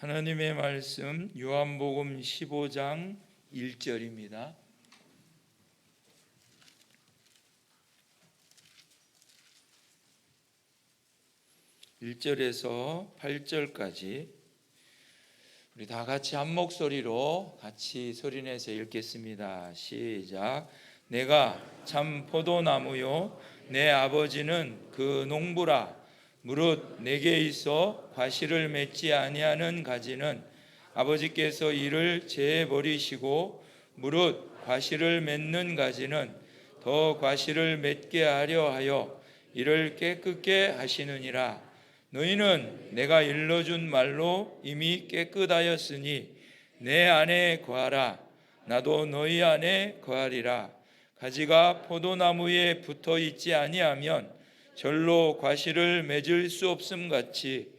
하나님의 말씀 요한복음 15장 1절입니다. (1절에서) (8절까지) 우리 다 같이 한 목소리로 같이 소리내서 읽겠습니다. 시작. 내가 참 포도나무요 내 아버지는 그 농부라. 무릇 내게 있어 과실을 맺지 아니하는 가지는 아버지께서 이를 제해 버리시고, 무릇 과실을 맺는 가지는 더 과실을 맺게 하려 하여 이를 깨끗게 하시느니라. 너희는 내가 일러준 말로 이미 깨끗하였으니 내 안에 거하라. 나도 너희 안에 거하리라. 가지가 포도나무에 붙어 있지 아니하면 절로 과실을 맺을 수 없음 같이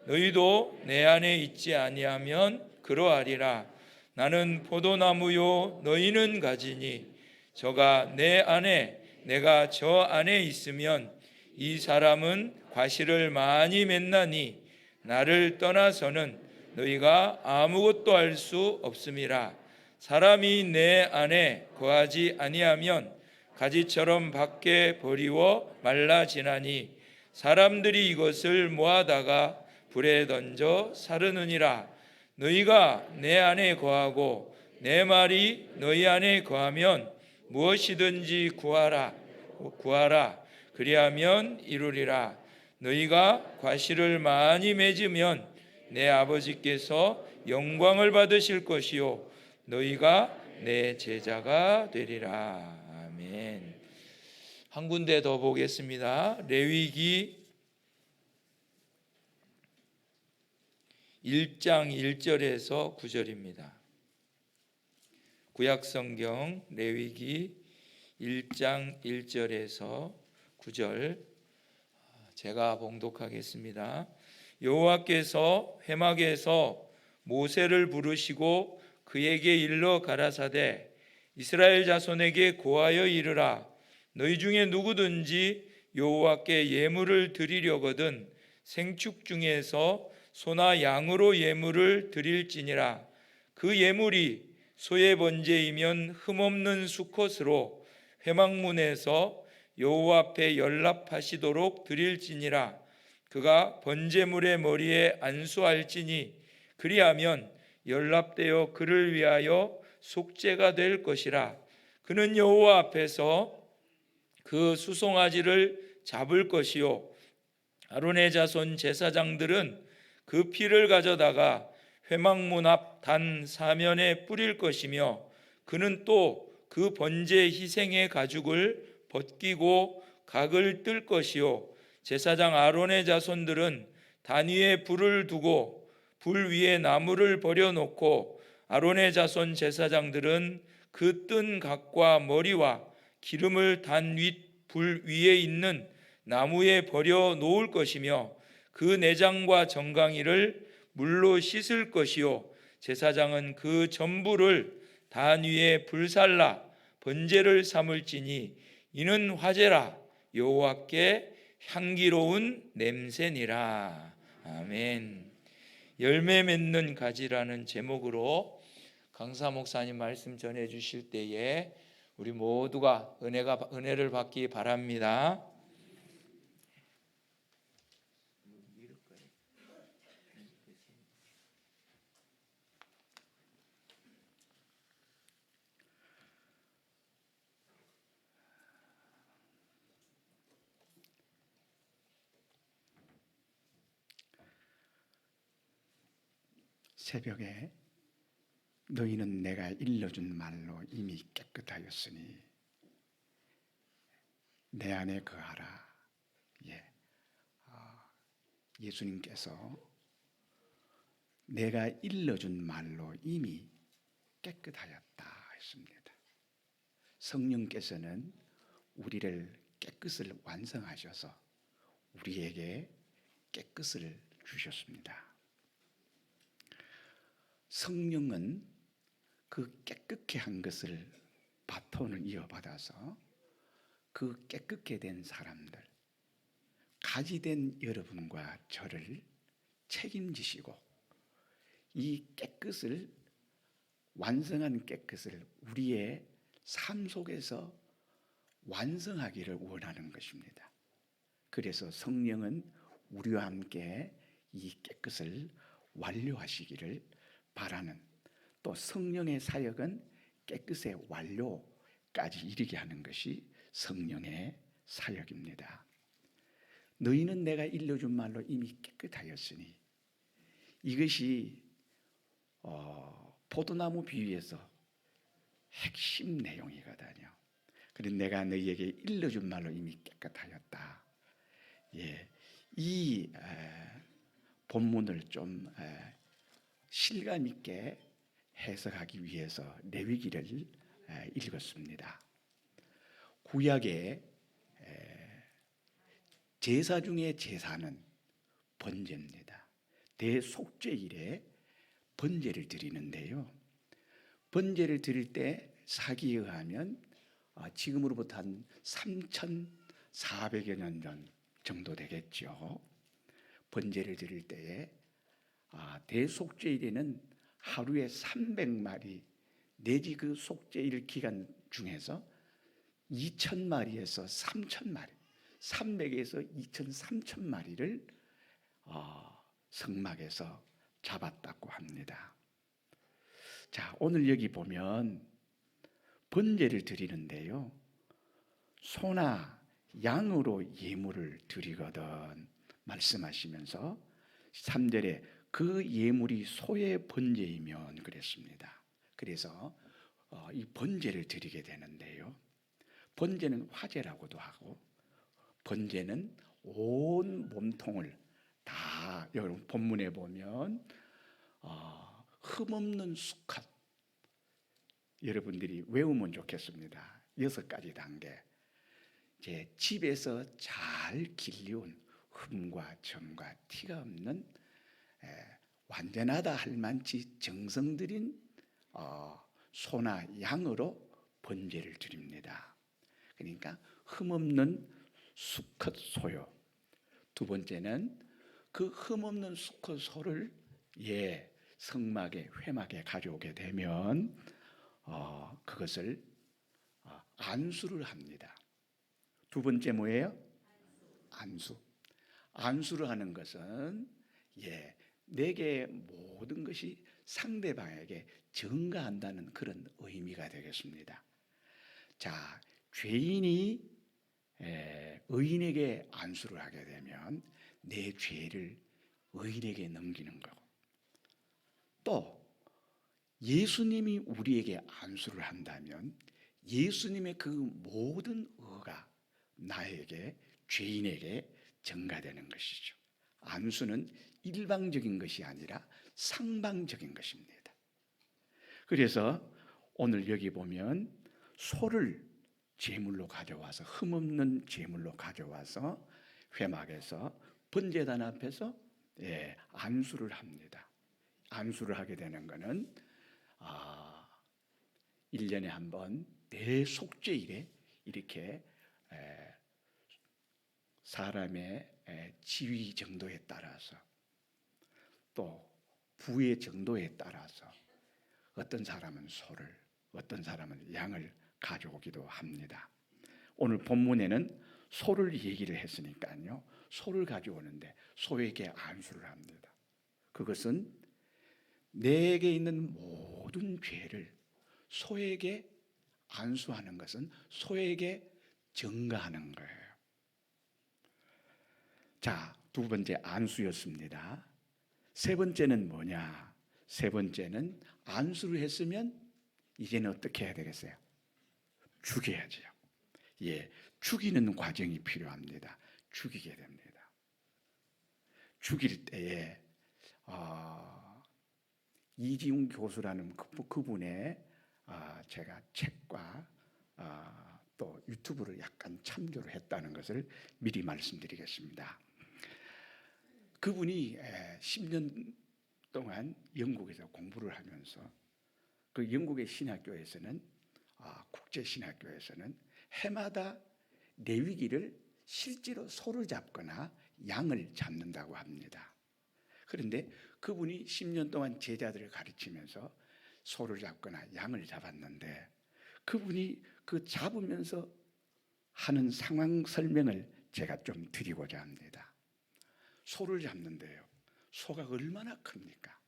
너희도 내 안에 있지 아니하면 그러하리라. 나는 포도나무요 너희는 가지니 저가 내 안에 내가 저 안에 있으면 이 사람은 과실을 많이 맺나니 나를 떠나서는 너희가 아무것도 할 수 없음이라. 사람이 내 안에 거하지 아니하면 가지처럼 밖에 버리워 말라지나니 사람들이 이것을 모아다가 불에 던져 사르느니라. 너희가 내 안에 거하고 내 말이 너희 안에 거하면 무엇이든지 구하라. 그리하면 이루리라. 너희가 과실을 많이 맺으면 내 아버지께서 영광을 받으실 것이요 너희가 내 제자가 되리라. 아멘. 한 군데 더 보겠습니다. 레위기 1장 1절에서 9절입니다. 구약성경 레위기 1장 1절에서 9절 제가 봉독하겠습니다. 여호와께서 회막에서 모세를 부르시고 그에게 일러 가라사대 이스라엘 자손에게 고하여 이르라. 너희 중에 누구든지 여호와께 예물을 드리려거든 생축 중에서 소나 양으로 예물을 드릴지니라. 그 예물이 소의 번제이면 흠없는 수컷으로 회막문에서 여호와 앞에 연락하시도록 드릴지니라. 그가 번제물의 머리에 안수할지니 그리하면 연락되어 그를 위하여 속죄가 될 것이라. 그는 여호와 앞에서 그 수송아지를 잡을 것이요 아론의 자손 제사장들은 그 피를 가져다가 회막문 앞 단 사면에 뿌릴 것이며, 그는 또 그 번제 희생의 가죽을 벗기고 각을 뜰 것이요 제사장 아론의 자손들은 단 위에 불을 두고 불 위에 나무를 버려놓고 아론의 자손 제사장들은 그 뜬 각과 머리와 기름을 단 불 위에 있는 나무에 버려 놓을 것이며, 그 내장과 정강이를 물로 씻을 것이요 제사장은 그 전부를 단 위에 불살라 번제를 삼을지니 이는 화제라. 여호와께 향기로운 냄새니라. 아멘. 열매 맺는 가지라는 제목으로 강사 목사님 말씀 전해 주실 때에 우리 모두가 은혜를 받기 바랍니다. 새벽에 너희는 내가 일러준 말로 이미 깨끗하였으니 내 안에 거하라. 예수님께서 내가 일러준 말로 이미 깨끗하였다 했습니다. 성령께서는 우리를 깨끗을 완성하셔서 우리에게 깨끗을 주셨습니다. 성령은 그 깨끗게 한 것을 바톤을 이어받아서 그 깨끗게 된 사람들, 가지된 여러분과 저를 책임지시고 이 깨끗을 완성한 깨끗을 우리의 삶 속에서 완성하기를 원하는 것입니다. 그래서 성령은 우리와 함께 이 깨끗을 완료하시기를 바라는, 또 성령의 사역은 깨끗의 완료까지 이르게 하는 것이 성령의 사역입니다. 너희는 내가 일러준 말로 이미 깨끗하였으니, 이것이 포도나무 비유에서 핵심 내용이거든요. 그래서 내가 너희에게 일러준 말로 이미 깨끗하였다. 예, 이 본문을 좀 실감 있게 해석하기 위해서 레위기를 읽었습니다. 구약의 제사 중에 제사는 번제입니다. 대속죄일에 번제를 드리는데요. 번제를 드릴 때 사기에 의하면 지금으로부터 한 3,400여 년 전 정도 되겠죠. 번제를 드릴 때에 대속죄일에는 하루에 300마리 내지 그 속죄일 기간 중에서 2,000마리에서 3,000마리, 300에서 2,000, 3,000마리를 성막에서 잡았다고 합니다. 자, 오늘 여기 보면 번제를 드리는데요, 소나 양으로 예물을 드리거든 말씀하시면서 3절에 그 예물이 소의 번제이면 그랬습니다. 그래서 이 번제를 드리게 되는데요, 번제는 화제라고도 하고, 번제는 온 몸통을 다, 여러분 본문에 보면 흠없는 수컷, 여러분들이 외우면 좋겠습니다. 6가지 단계. 제 집에서 잘 길리운 흠과 점과 티가 없는 완전하다 할 만치 정성 들인 소나 양으로 번제를 드립니다. 그러니까 흠없는 수컷 소요. 두 번째는 그 흠없는 수컷 소를 성막에, 회막에 가져오게 되면 그것을 안수를 합니다. 두 번째 뭐예요? 안수. 안수를 하는 것은 내게 모든 것이 상대방에게 전가한다는 그런 의미가 되겠습니다. 자, 죄인이 의인에게 안수를 하게 되면 내 죄를 의인에게 넘기는 거고, 또 예수님이 우리에게 안수를 한다면 예수님의 그 모든 의가 나에게, 죄인에게 전가되는 것이죠. 안수는 일방적인 것이 아니라 상방적인 것입니다. 그래서 오늘 여기 보면 소를 제물로 가져와서, 흠없는 제물로 가져와서 회막에서 번제단 앞에서 안수를 합니다. 안수를 하게 되는 것은 1년에 한 번 대속죄일에 이렇게 사람의 지위 정도에 따라서, 또 부의 정도에 따라서 어떤 사람은 소를, 어떤 사람은 양을 가져오기도 합니다. 오늘 본문에는 소를 얘기를 했으니까요, 소를 가져오는데 소에게 안수를 합니다. 그것은 내게 있는 모든 죄를 소에게 안수하는 것은 소에게 전가하는 거예요. 자, 두 번째 안수였습니다. 세 번째는 뭐냐? 세 번째는 안수를 했으면 이제는 어떻게 해야 되겠어요? 죽여야죠. 죽이는 과정이 필요합니다. 죽이게 됩니다. 죽일 때에 이지훈 교수라는 그분의 제가 책과 또 유튜브를 약간 참조를 했다는 것을 미리 말씀드리겠습니다. 그분이 10년 동안 영국에서 공부를 하면서 그 영국의 신학교에서는, 국제 신학교에서는 해마다 레위기를 실제로 소를 잡거나 양을 잡는다고 합니다. 그런데 그분이 10년 동안 제자들을 가르치면서 소를 잡거나 양을 잡았는데 그분이 그 잡으면서 하는 상황 설명을 제가 좀 드리고자 합니다. 소를 잡는데요. 소가 얼마나 큽니까?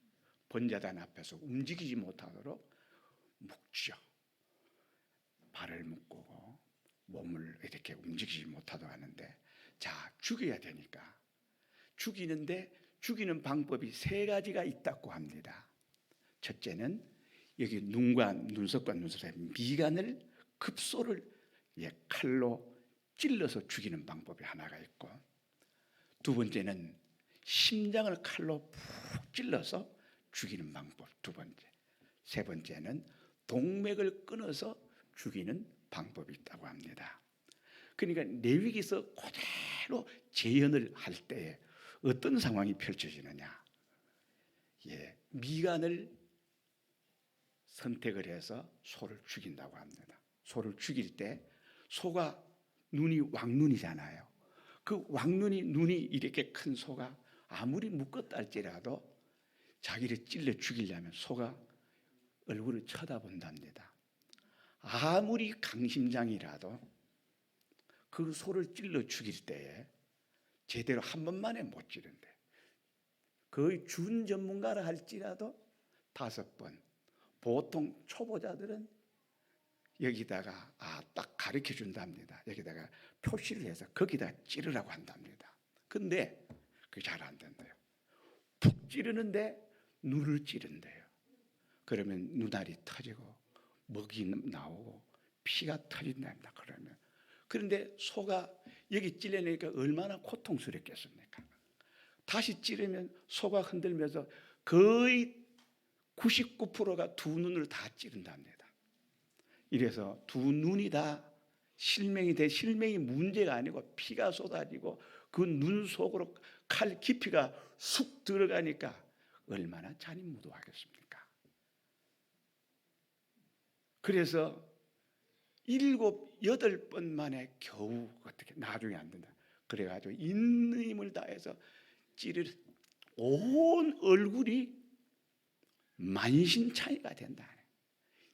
번제단 앞에서 움직이지 못하도록 묶죠. 발을 묶고 몸을 이렇게 움직이지 못하도록 하는데, 자, 죽여야 되니까 죽이는데 죽이는 방법이 세 가지가 있다고 합니다. 첫째는 여기 눈과 눈썹과 눈썹의 미간을 급소를 칼로 찔러서 죽이는 방법이 하나가 있고, 두 번째는 심장을 칼로 푹 찔러서 죽이는 방법 두 번째, 세 번째는 동맥을 끊어서 죽이는 방법이 있다고 합니다. 그러니까 레위기서 그대로 재현을 할 때 어떤 상황이 펼쳐지느냐? 미간을 선택을 해서 소를 죽인다고 합니다. 소를 죽일 때 소가 눈이 왕눈이잖아요. 그 왕눈이 눈이 이렇게 큰 소가 아무리 묶었다 할지라도 자기를 찔러 죽이려면 소가 얼굴을 쳐다본답니다. 아무리 강심장이라도 그 소를 찔러 죽일 때에 제대로 한 번만에 못 찌른대. 거의 준 전문가라 할지라도 5번. 보통 초보자들은 여기다가 딱 가르쳐 준답니다. 여기다가 표시를 해서 거기다 찌르라고 한답니다. 근데 그게 잘 안 된대요. 푹 찌르는데 눈을 찌른대요. 그러면 눈알이 터지고 먹이 나오고 피가 터진답니다. 그런데 소가 여기 찔려내니까 얼마나 고통스럽겠습니까? 다시 찌르면 소가 흔들면서 거의 99%가 두 눈을 다 찌른답니다. 이래서 두 눈이 다 실명이 문제가 아니고 피가 쏟아지고 그 눈 속으로 칼 깊이가 쑥 들어가니까 얼마나 잔인무도하겠습니까? 그래서 7, 8번 만에 겨우 어떻게 나중에 안 된다. 그래가지고 있는 힘을 다해서 온 얼굴이 만신창이가 된다.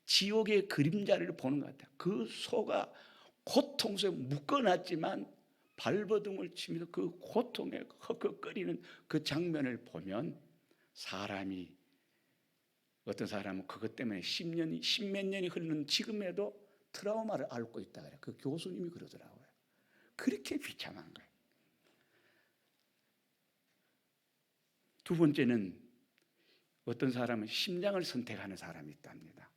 지옥의 그림자를 보는 것 같아요. 그 소가 고통스러워 묶어놨지만 발버둥을 치면서 그 고통에 헉헉거리는 그 장면을 보면 어떤 사람은 그것 때문에 10몇 년이 흐르는 지금에도 트라우마를 앓고 있다 그래요. 그 교수님이 그러더라고요. 그렇게 비참한 거예요. 두 번째는 어떤 사람은 심장을 선택하는 사람이 있답니다.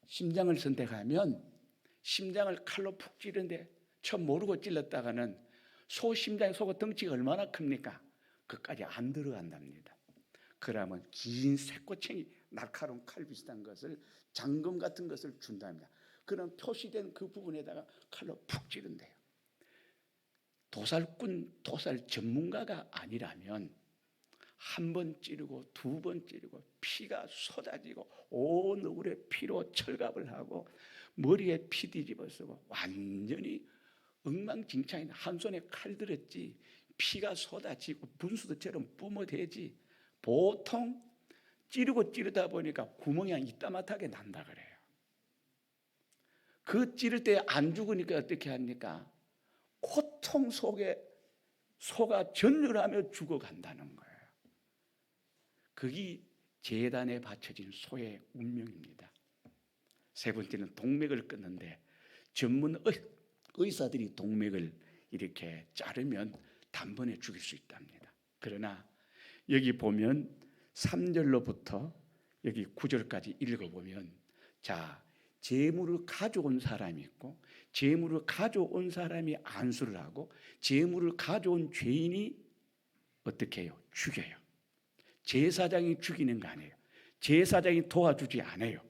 심장을 선택하면 심장을 칼로 푹 찌르는데 처음 모르고 찔렀다가는 소가 덩치가 얼마나 큽니까? 그까지 안 들어간답니다. 그러면 긴 쇠꼬챙이 날카로운 칼 비슷한 것을 장검 같은 것을 준답니다. 그럼 표시된 그 부분에다가 칼로 푹 찌른대요. 도살 전문가가 아니라면 한 번 찌르고 두 번 찌르고 피가 쏟아지고 온 얼굴에 피로 철갑을 하고 머리에 피 뒤집어 쓰고 완전히 엉망진창이다. 한 손에 칼 들었지 피가 쏟아지고 분수도처럼 뿜어대지. 보통 찌르다 보니까 구멍이 한 이따마하게 난다 그래요. 그 찌를 때 안 죽으니까 어떻게 합니까? 고통 속에 소가 전율하며 죽어간다는 거예요. 그게 제단에 바쳐진 소의 운명입니다. 세 번째는 동맥을 끊는데 전문 의사들이 동맥을 이렇게 자르면 단번에 죽일 수 있답니다. 그러나 여기 보면 3절로부터 여기 9절까지 읽어보면 재물을 가져온 사람이 있고 재물을 가져온 사람이 안수를 하고 재물을 가져온 죄인이 어떻게 해요? 죽여요. 제사장이 죽이는 거 아니에요. 제사장이 도와주지 않아요.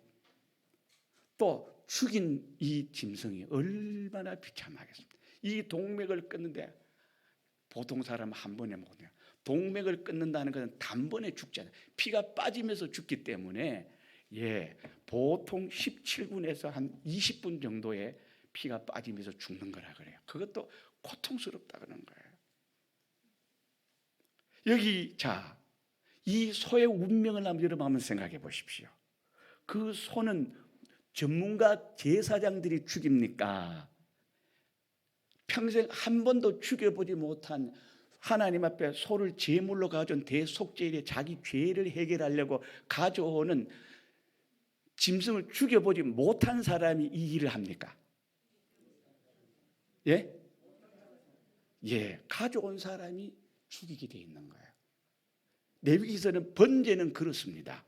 또 죽인 이 짐승이 얼마나 비참하겠습니까? 이 동맥을 끊는데 보통 사람은 한 번에 못해요. 동맥을 끊는다는 것은 단번에 죽잖아요. 피가 빠지면서 죽기 때문에 보통 17분에서 한 20분 정도의 피가 빠지면서 죽는 거라 그래요. 그것도 고통스럽다 그러는 거예요. 여기 이 소의 운명을 여러분 한번 생각해 보십시오. 그 소는 전문가 제사장들이 죽입니까? 평생 한 번도 죽여보지 못한 하나님 앞에 소를 제물로 가져온 대속죄일에 자기 죄를 해결하려고 가져오는 짐승을 죽여보지 못한 사람이 이 일을 합니까? 예? 예, 가져온 사람이 죽이게 돼 있는 거예요. 레위기서는 번제는 그렇습니다.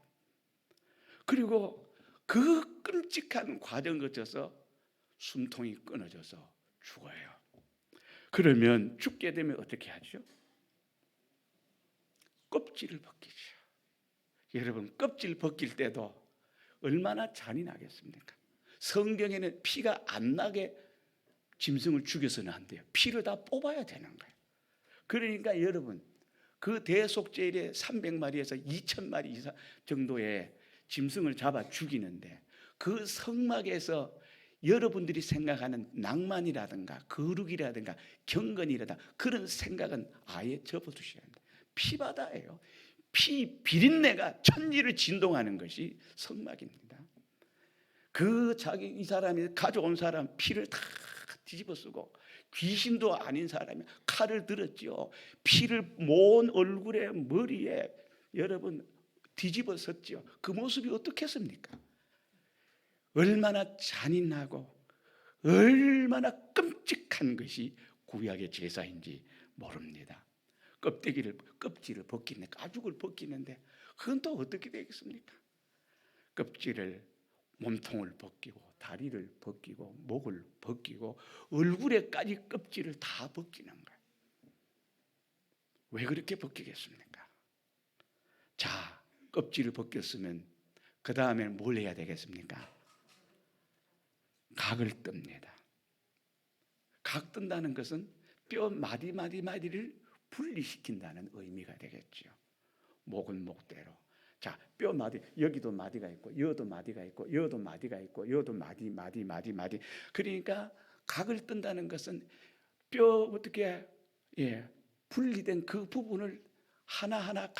그리고 그 끔찍한 과정을 거쳐서 숨통이 끊어져서 죽어요. 그러면 죽게 되면 어떻게 하죠? 껍질을 벗기죠. 여러분, 껍질 벗길 때도 얼마나 잔인하겠습니까? 성경에는 피가 안 나게 짐승을 죽여서는 안 돼요. 피를 다 뽑아야 되는 거예요. 그러니까 여러분, 그 대속죄일에 300마리에서 2000마리 이상 정도의 짐승을 잡아 죽이는데 그 성막에서 여러분들이 생각하는 낭만이라든가 거룩이라든가 경건이라든가 그런 생각은 아예 접어두셔야 합니다. 피바다예요. 피 비린내가 천지를 진동하는 것이 성막입니다. 이 사람이 가져온 사람 피를 다 뒤집어 쓰고 귀신도 아닌 사람이 칼을 들었죠. 피를 모은 얼굴에 머리에 여러분 뒤집어 썼죠. 그 모습이 어떻겠습니까? 얼마나 잔인하고 얼마나 끔찍한 것이 구약의 제사인지 모릅니다. 껍질을 벗기는데 가죽을 벗기는데 그건 또 어떻게 되겠습니까? 껍질을 몸통을 벗기고 다리를 벗기고 목을 벗기고 얼굴에까지 껍질을 다 벗기는 거예요. 왜 그렇게 벗기겠습니까? 자, 껍질을 벗겼으면 그 다음에는 뭘 해야 되겠습니까? 각을 뜹니다. 각 뜬다는 것은 뼈 마디를 분리시킨다는 의미가 되겠죠. 목은 목대로. 자, 뼈 마디, 여기도 마디가 있고 여기도 마디가 있고 여기도 마디가 있고 여기도 마디. 그러니까 각을 뜬다는 것은 뼈 어떻게 분리된 그 부분을 하나하나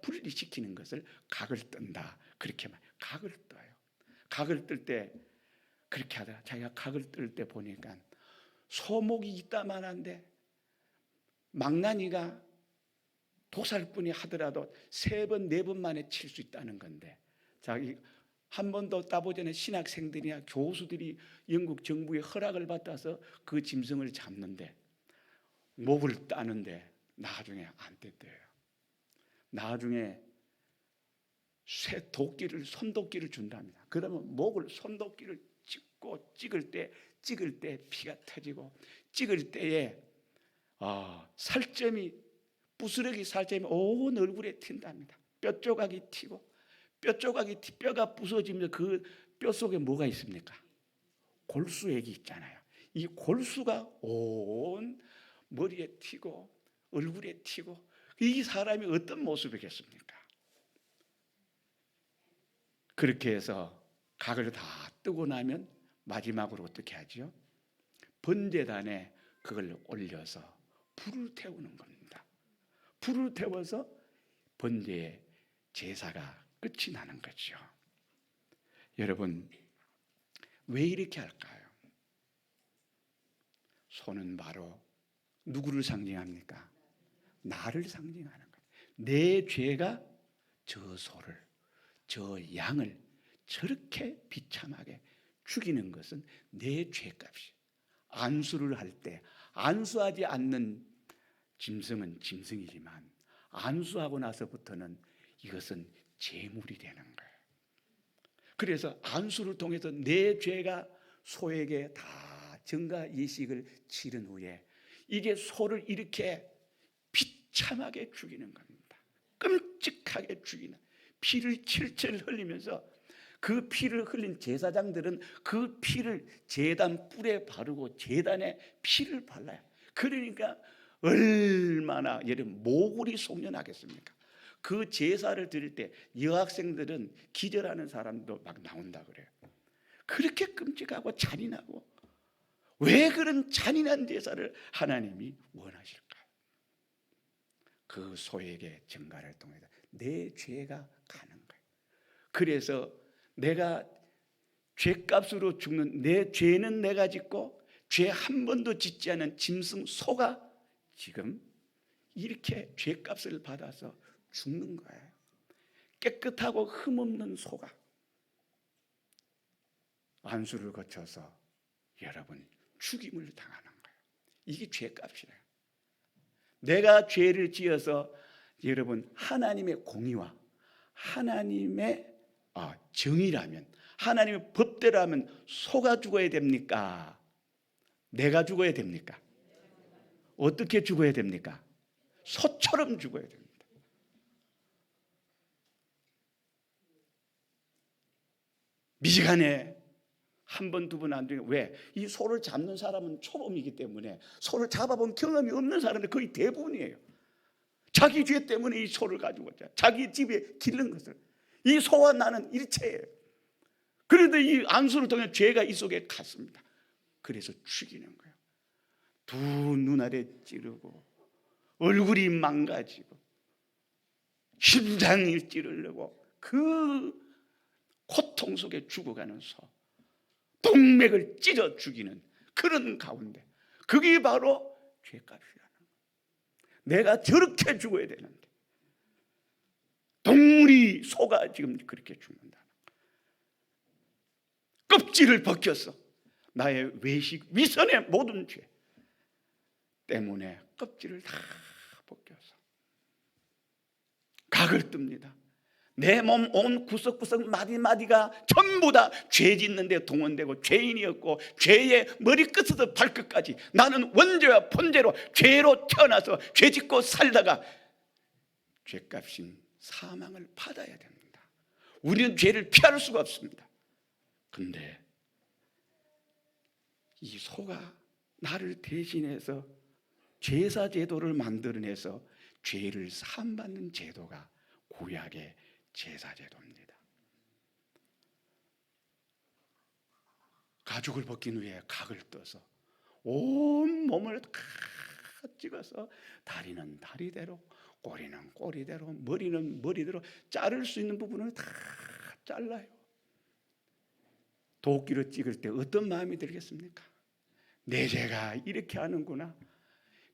분리시키는 것을 각을 뜬다. 그렇게 말. 각을 떠요. 각을 뜰 때 그렇게 하다가 자기가 각을 뜰 때 보니까 소목이 있다만한데 망나니가 도살꾼이 하더라도 3번, 4번 만에 칠 수 있다는 건데, 자기 한 번도 따보자는 신학생들이나 교수들이 영국 정부의 허락을 받아서 그 짐승을 잡는데 목을 따는데 나중에 안 됐대요. 나중에 손도끼를 준답니다. 그러면 목을 손도끼를 찍을 때 피가 터지고 찍을 때에 부스러기 살점이 온 얼굴에 튄답니다. 뼈 조각이 튀고 뼈가 부서지면 그 뼈 속에 뭐가 있습니까? 골수액이 있잖아요. 이 골수가 온 머리에 튀고 얼굴에 튀고 이 사람이 어떤 모습이겠습니까? 그렇게 해서 각을 다 뜨고 나면 마지막으로 어떻게 하죠? 번제단에 그걸 올려서 불을 태우는 겁니다. 불을 태워서 번제의 제사가 끝이 나는 거죠. 여러분, 왜 이렇게 할까요? 소는 바로 누구를 상징합니까? 나를 상징하는 거예요. 내 죄가 저 소를, 저 양을 저렇게 비참하게 죽이는 것은 내 죄값이. 안수를 할 때 안수하지 않는 짐승은 짐승이지만 안수하고 나서부터는 이것은 제물이 되는 거예요. 그래서 안수를 통해서 내 죄가 소에게 다 전가 예식을 치른 후에 이게 소를 이렇게 비참하게 죽이는 겁니다. 끔찍하게 죽이는, 피를 철철 흘리면서 그 피를 흘린 제사장들은 그 피를 제단 뿔에 바르고 제단에 피를 발라요. 그러니까 얼마나 여러분 모골이 송연하겠습니까? 그 제사를 드릴 때 여학생들은 기절하는 사람도 막 나온다 그래요. 그렇게 끔찍하고 잔인하고, 왜 그런 잔인한 제사를 하나님이 원하실까요? 그 소에게 증가를 통해서 내 죄가 가는 거예요. 그래서 내가 죄값으로 죽는 내 죄는 내가 짓고 죄 한 번도 짓지 않은 짐승 소가 지금 이렇게 죄값을 받아서 죽는 거예요. 깨끗하고 흠없는 소가 안수를 거쳐서 여러분 죽임을 당하는 거예요. 이게 죄값이래요. 내가 죄를 지어서 여러분 하나님의 공의와 하나님의 정의라면, 하나님의 법대로라면 소가 죽어야 됩니까? 내가 죽어야 됩니까? 어떻게 죽어야 됩니까? 소처럼 죽어야 됩니다. 미지간에 한 번, 두 번 안 되는. 왜? 이 소를 잡는 사람은 초범이기 때문에, 소를 잡아본 경험이 없는 사람들 거의 대부분이에요. 자기 죄 때문에 이 소를 가지고 왔잖아. 자기 집에 기른 것을. 이 소와 나는 일체예요. 그런데 이 안수를 통해 죄가 이 속에 갔습니다. 그래서 죽이는 거예요. 두 눈알에 찌르고 얼굴이 망가지고 심장이 찌르려고 그 고통 속에 죽어가는 소, 동맥을 찢어 죽이는 그런 가운데, 그게 바로 죄값이라는 거예요. 내가 저렇게 죽어야 되는데 동물이, 소가 지금 그렇게 죽는다. 껍질을 벗겼어. 나의 외식, 위선의 모든 죄 때문에 껍질을 다 벗겨서 각을 뜹니다. 내 몸 온 구석구석 마디마디가 전부 다 죄 짓는 데 동원되고 죄인이었고, 죄의 머리끝에서 발끝까지 나는 원죄와 본죄로 죄로 태어나서 죄 짓고 살다가 죄값인 사망을 받아야 됩니다. 우리는 죄를 피할 수가 없습니다. 근데 이 소가 나를 대신해서 제사 제도를 만들어내서 죄를 사함받는 제도가 구약의 제사 제도입니다. 가죽을 벗긴 후에 각을 떠서 온 몸을 다 찍어서 다리는 다리대로, 꼬리는 꼬리대로, 머리는 머리대로 자를 수 있는 부분을 다 잘라요. 도끼로 찍을 때 어떤 마음이 들겠습니까? 내 죄가 이렇게 하는구나.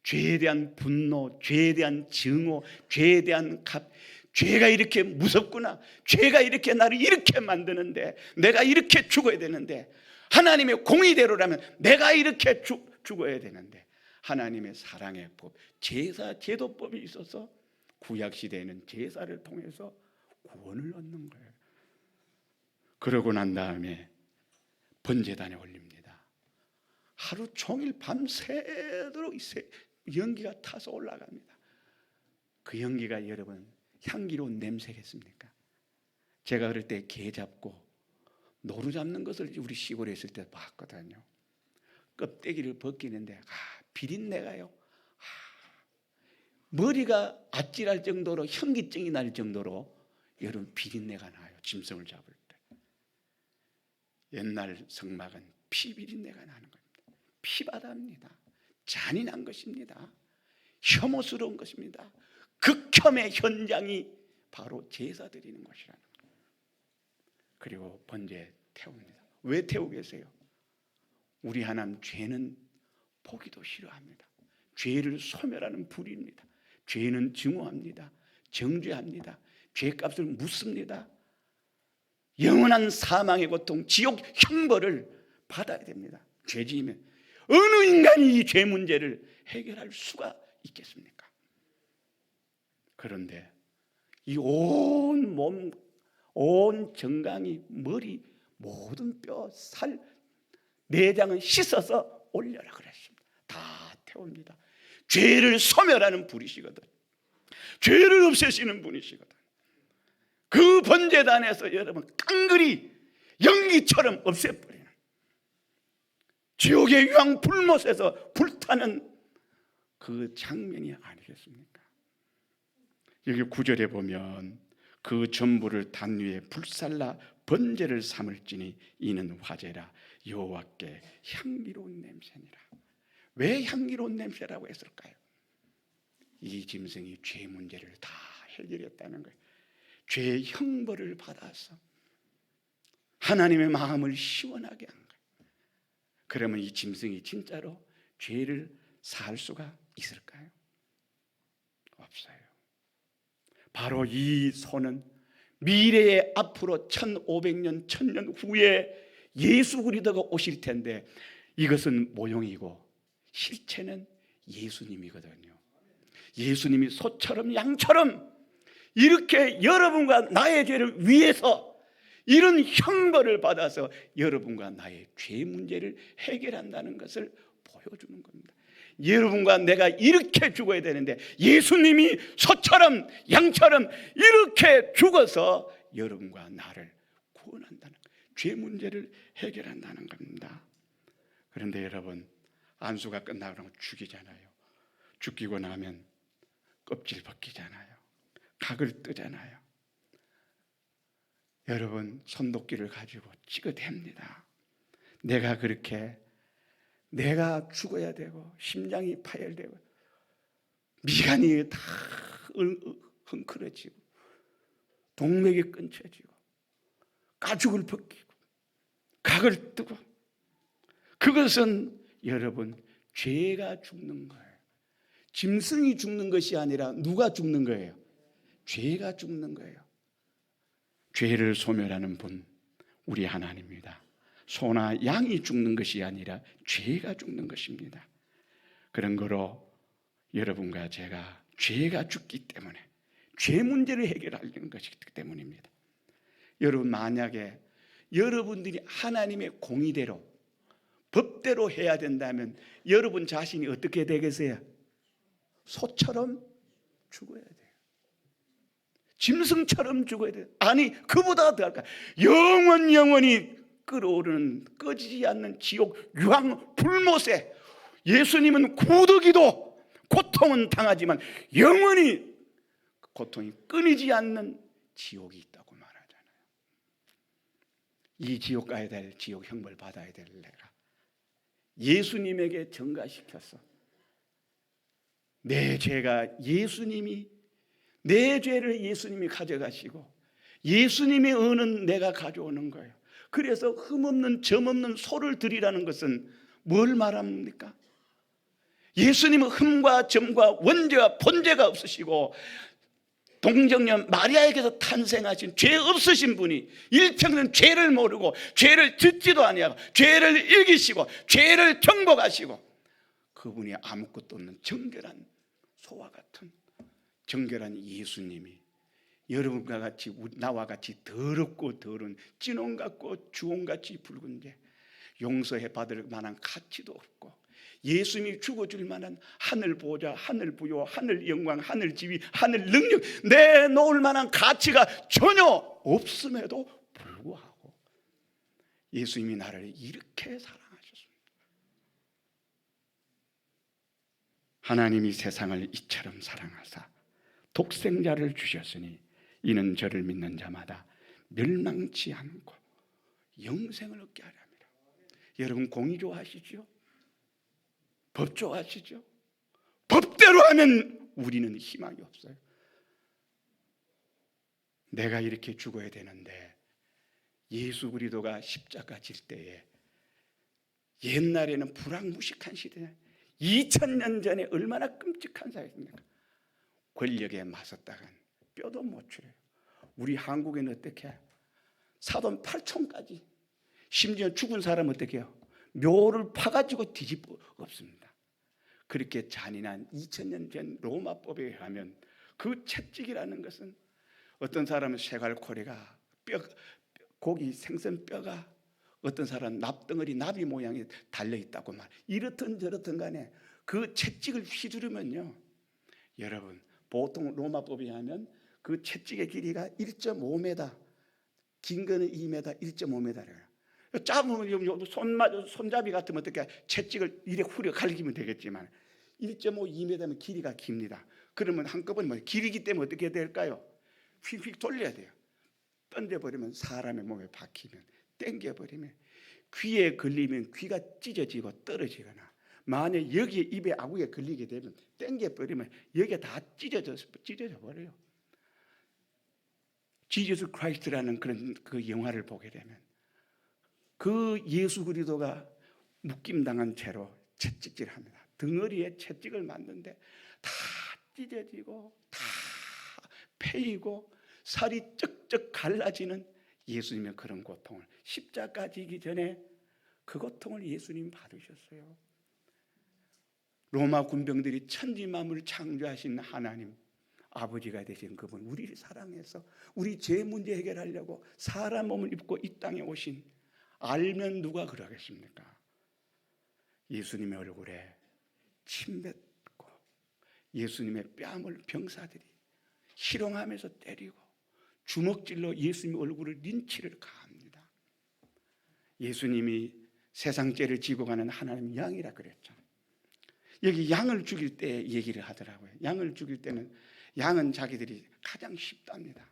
죄에 대한 분노, 죄에 대한 증오, 죄에 대한 죄가 이렇게 무섭구나. 죄가 이렇게 나를 이렇게 만드는데, 내가 이렇게 죽어야 되는데, 하나님의 공의대로라면 내가 이렇게 죽어야 되는데, 하나님의 사랑의 법, 제사 제도법이 있어서 구약시대에는 제사를 통해서 구원을 얻는 거예요. 그러고 난 다음에 번제단에 올립니다. 하루 종일 밤새도록 연기가 타서 올라갑니다. 그 연기가 여러분 향기로운 냄새겠습니까? 제가 그럴 때 개 잡고 노루 잡는 것을 우리 시골에 있을 때 봤거든요. 껍데기를 벗기는데 비린내가요. 머리가 아찔할 정도로, 현기증이 날 정도로 여러분 비린내가 나요. 짐승을 잡을 때. 옛날 성막은 피 비린내가 나는 겁니다. 피바다입니다. 잔인한 것입니다. 혐오스러운 것입니다. 극혐의 현장이 바로 제사 드리는 것이라는 거예요. 그리고 번제 태웁니다. 왜 태우고 계세요? 우리 하나님 죄는 보기도 싫어합니다. 죄를 소멸하는 불입니다. 죄는 증오합니다. 정죄합니다. 죄값을 묻습니다. 영원한 사망의 고통, 지옥 형벌을 받아야 됩니다. 죄지으면 어느 인간이 이 죄 문제를 해결할 수가 있겠습니까? 그런데 이 온 몸, 온 정강이, 머리, 모든 뼈, 살, 내장은 씻어서 올려라 그랬습니다. 다 태웁니다. 죄를 소멸하는 분이시거든. 죄를 없애시는 분이시거든. 그 번제단에서 여러분 깡그리 연기처럼 없애버리는, 지옥의 유황 불못에서 불타는 그 장면이 아니겠습니까? 여기 9절에 보면 그 전부를 단 위에 불살라 번제를 삼을지니 이는 화제라 여호와께 향기로운 냄새니라. 왜 향기로운 냄새라고 했을까요? 이 짐승이 죄 문제를 다 해결했다는 거예요. 죄의 형벌을 받아서 하나님의 마음을 시원하게 한 거예요. 그러면 이 짐승이 진짜로 죄를 살 수가 있을까요? 없어요. 바로 이 소는 미래에 앞으로 1500년, 1000년 후에 예수 그리스도가 오실 텐데 이것은 모형이고 실체는 예수님이거든요. 예수님이 소처럼 양처럼 이렇게 여러분과 나의 죄를 위해서 이런 형벌을 받아서 여러분과 나의 죄 문제를 해결한다는 것을 보여주는 겁니다. 여러분과 내가 이렇게 죽어야 되는데 예수님이 소처럼 양처럼 이렇게 죽어서 여러분과 나를 구원한다는 거예요. 죄 문제를 해결한다는 겁니다. 그런데 여러분, 안수가 끝나고 죽이잖아요. 죽이고 나면 껍질 벗기잖아요. 각을 뜨잖아요. 여러분, 손도끼를 가지고 찍어댑니다. 내가 그렇게 내가 죽어야 되고 심장이 파열되고 미간이 다 흥크러지고 동맥이 끊쳐지고 가죽을 벗기고 각을 뜨고, 그것은 여러분 죄가 죽는 거예요. 짐승이 죽는 것이 아니라 누가 죽는 거예요? 죄가 죽는 거예요. 죄를 소멸하는 분 우리 하나님입니다. 소나 양이 죽는 것이 아니라 죄가 죽는 것입니다. 그런 거로 여러분과 제가 죄가 죽기 때문에 죄 문제를 해결하려는 것이기 때문입니다. 여러분, 만약에 여러분들이 하나님의 공의대로 법대로 해야 된다면 여러분 자신이 어떻게 되겠어요? 소처럼 죽어야 돼요. 짐승처럼 죽어야 돼요. 아니, 그보다 더 할까? 영원히 끓어오르는 꺼지지 않는 지옥 유황 불못에 예수님은 구더기도 고통은 당하지만 영원히 고통이 끊이지 않는 지옥이 있다고 말하잖아요. 이 지옥 가야 될, 지옥 형벌 받아야 될 내가 예수님에게 전가시켜서 내 죄가 예수님이, 내 죄를 예수님이 가져가시고 예수님의 은은 내가 가져오는 거예요. 그래서 흠없는 점없는 소를 드리라는 것은 뭘 말합니까? 예수님은 흠과 점과 원죄와 본죄가 없으시고 동정녀 마리아에게서 탄생하신 죄 없으신 분이 일평생 죄를 모르고 죄를 짓지도 아니하고 죄를 이기시고 죄를 정복하시고 그분이 아무것도 없는 정결한 소와 같은 정결한 예수님이 여러분과 같이 나와 같이 더럽고 더러운 찐홍 같고 주홍같이 붉은 죄 용서해 받을 만한 가치도 없고 예수님이 죽어줄 만한 하늘 보좌, 하늘 부요, 하늘 영광, 하늘 지위, 하늘 능력 내놓을 만한 가치가 전혀 없음에도 불구하고 예수님이 나를 이렇게 사랑하셨습니다. 하나님이 세상을 이처럼 사랑하사 독생자를 주셨으니 이는 저를 믿는 자마다 멸망치 않고 영생을 얻게 하려 합니다. 여러분, 공의 좋아하시죠? 법 좋아하시죠? 법대로 하면 우리는 희망이 없어요. 내가 이렇게 죽어야 되는데 예수 그리스도가 십자가 질 때에 옛날에는 불황무식한 시대에 2000년 전에 얼마나 끔찍한 사회입니까? 권력에 맞섰다간 뼈도 못 추려요. 우리 한국에는 어떻게 해요? 사돈 8촌까지, 심지어 죽은 사람 어떻게 해요? 묘를 파가지고 뒤집어 엎습니다. 그렇게 잔인한 2000년 전 로마법에 의하면 그 채찍이라는 것은 어떤 사람은 쇠갈코리가 고기 생선뼈가, 어떤 사람은 납덩어리 나비 모양이 달려있다고 말. 이렇든 저렇든 간에 그 채찍을 휘두르면요, 여러분, 보통 로마법에 의하면 그 채찍의 길이가 1.5m, 긴 거는 2m, 1.5m래요. 짧으면 손잡이 같으면 어떻게 채찍을 이렇게 후려 갈기면 되겠지만 1.5, 2m면 길이가 깁니다. 그러면 한꺼번에 길이기 때문에 어떻게 될까요? 휙휙 돌려야 돼요. 던져버리면 사람의 몸에 박히면, 당겨버리면, 귀에 걸리면 귀가 찢어지고 떨어지거나, 만약 여기에 입에 아구에 걸리게 되면 땡겨 버리면 여기가 다 찢어져 버려요. 지저스 크라이스트라는 그런 그 영화를 보게 되면 그 예수 그리스도가 묶임 당한 채로 채찍질합니다. 덩어리에 채찍을 맞는데 다 찢어지고 다 패이고 살이 쩍쩍 갈라지는 예수님의 그런 고통을 십자가 지기 전에 그 고통을 예수님이 받으셨어요. 로마 군병들이 천지만물을 창조하신 하나님 아버지가 되신 그분, 우리를 사랑해서 우리 죄 문제 해결하려고 사람 몸을 입고 이 땅에 오신, 알면 누가 그러겠습니까? 예수님의 얼굴에 침 뱉고 예수님의 뺨을 병사들이 희롱하면서 때리고 주먹질로 예수님의 얼굴을 린치를 가합니다. 예수님이 세상 죄를 지고 가는 하나님 양이라 그랬죠. 여기 양을 죽일 때 얘기를 하더라고요. 양을 죽일 때는 양은 자기들이 가장 쉽답니다.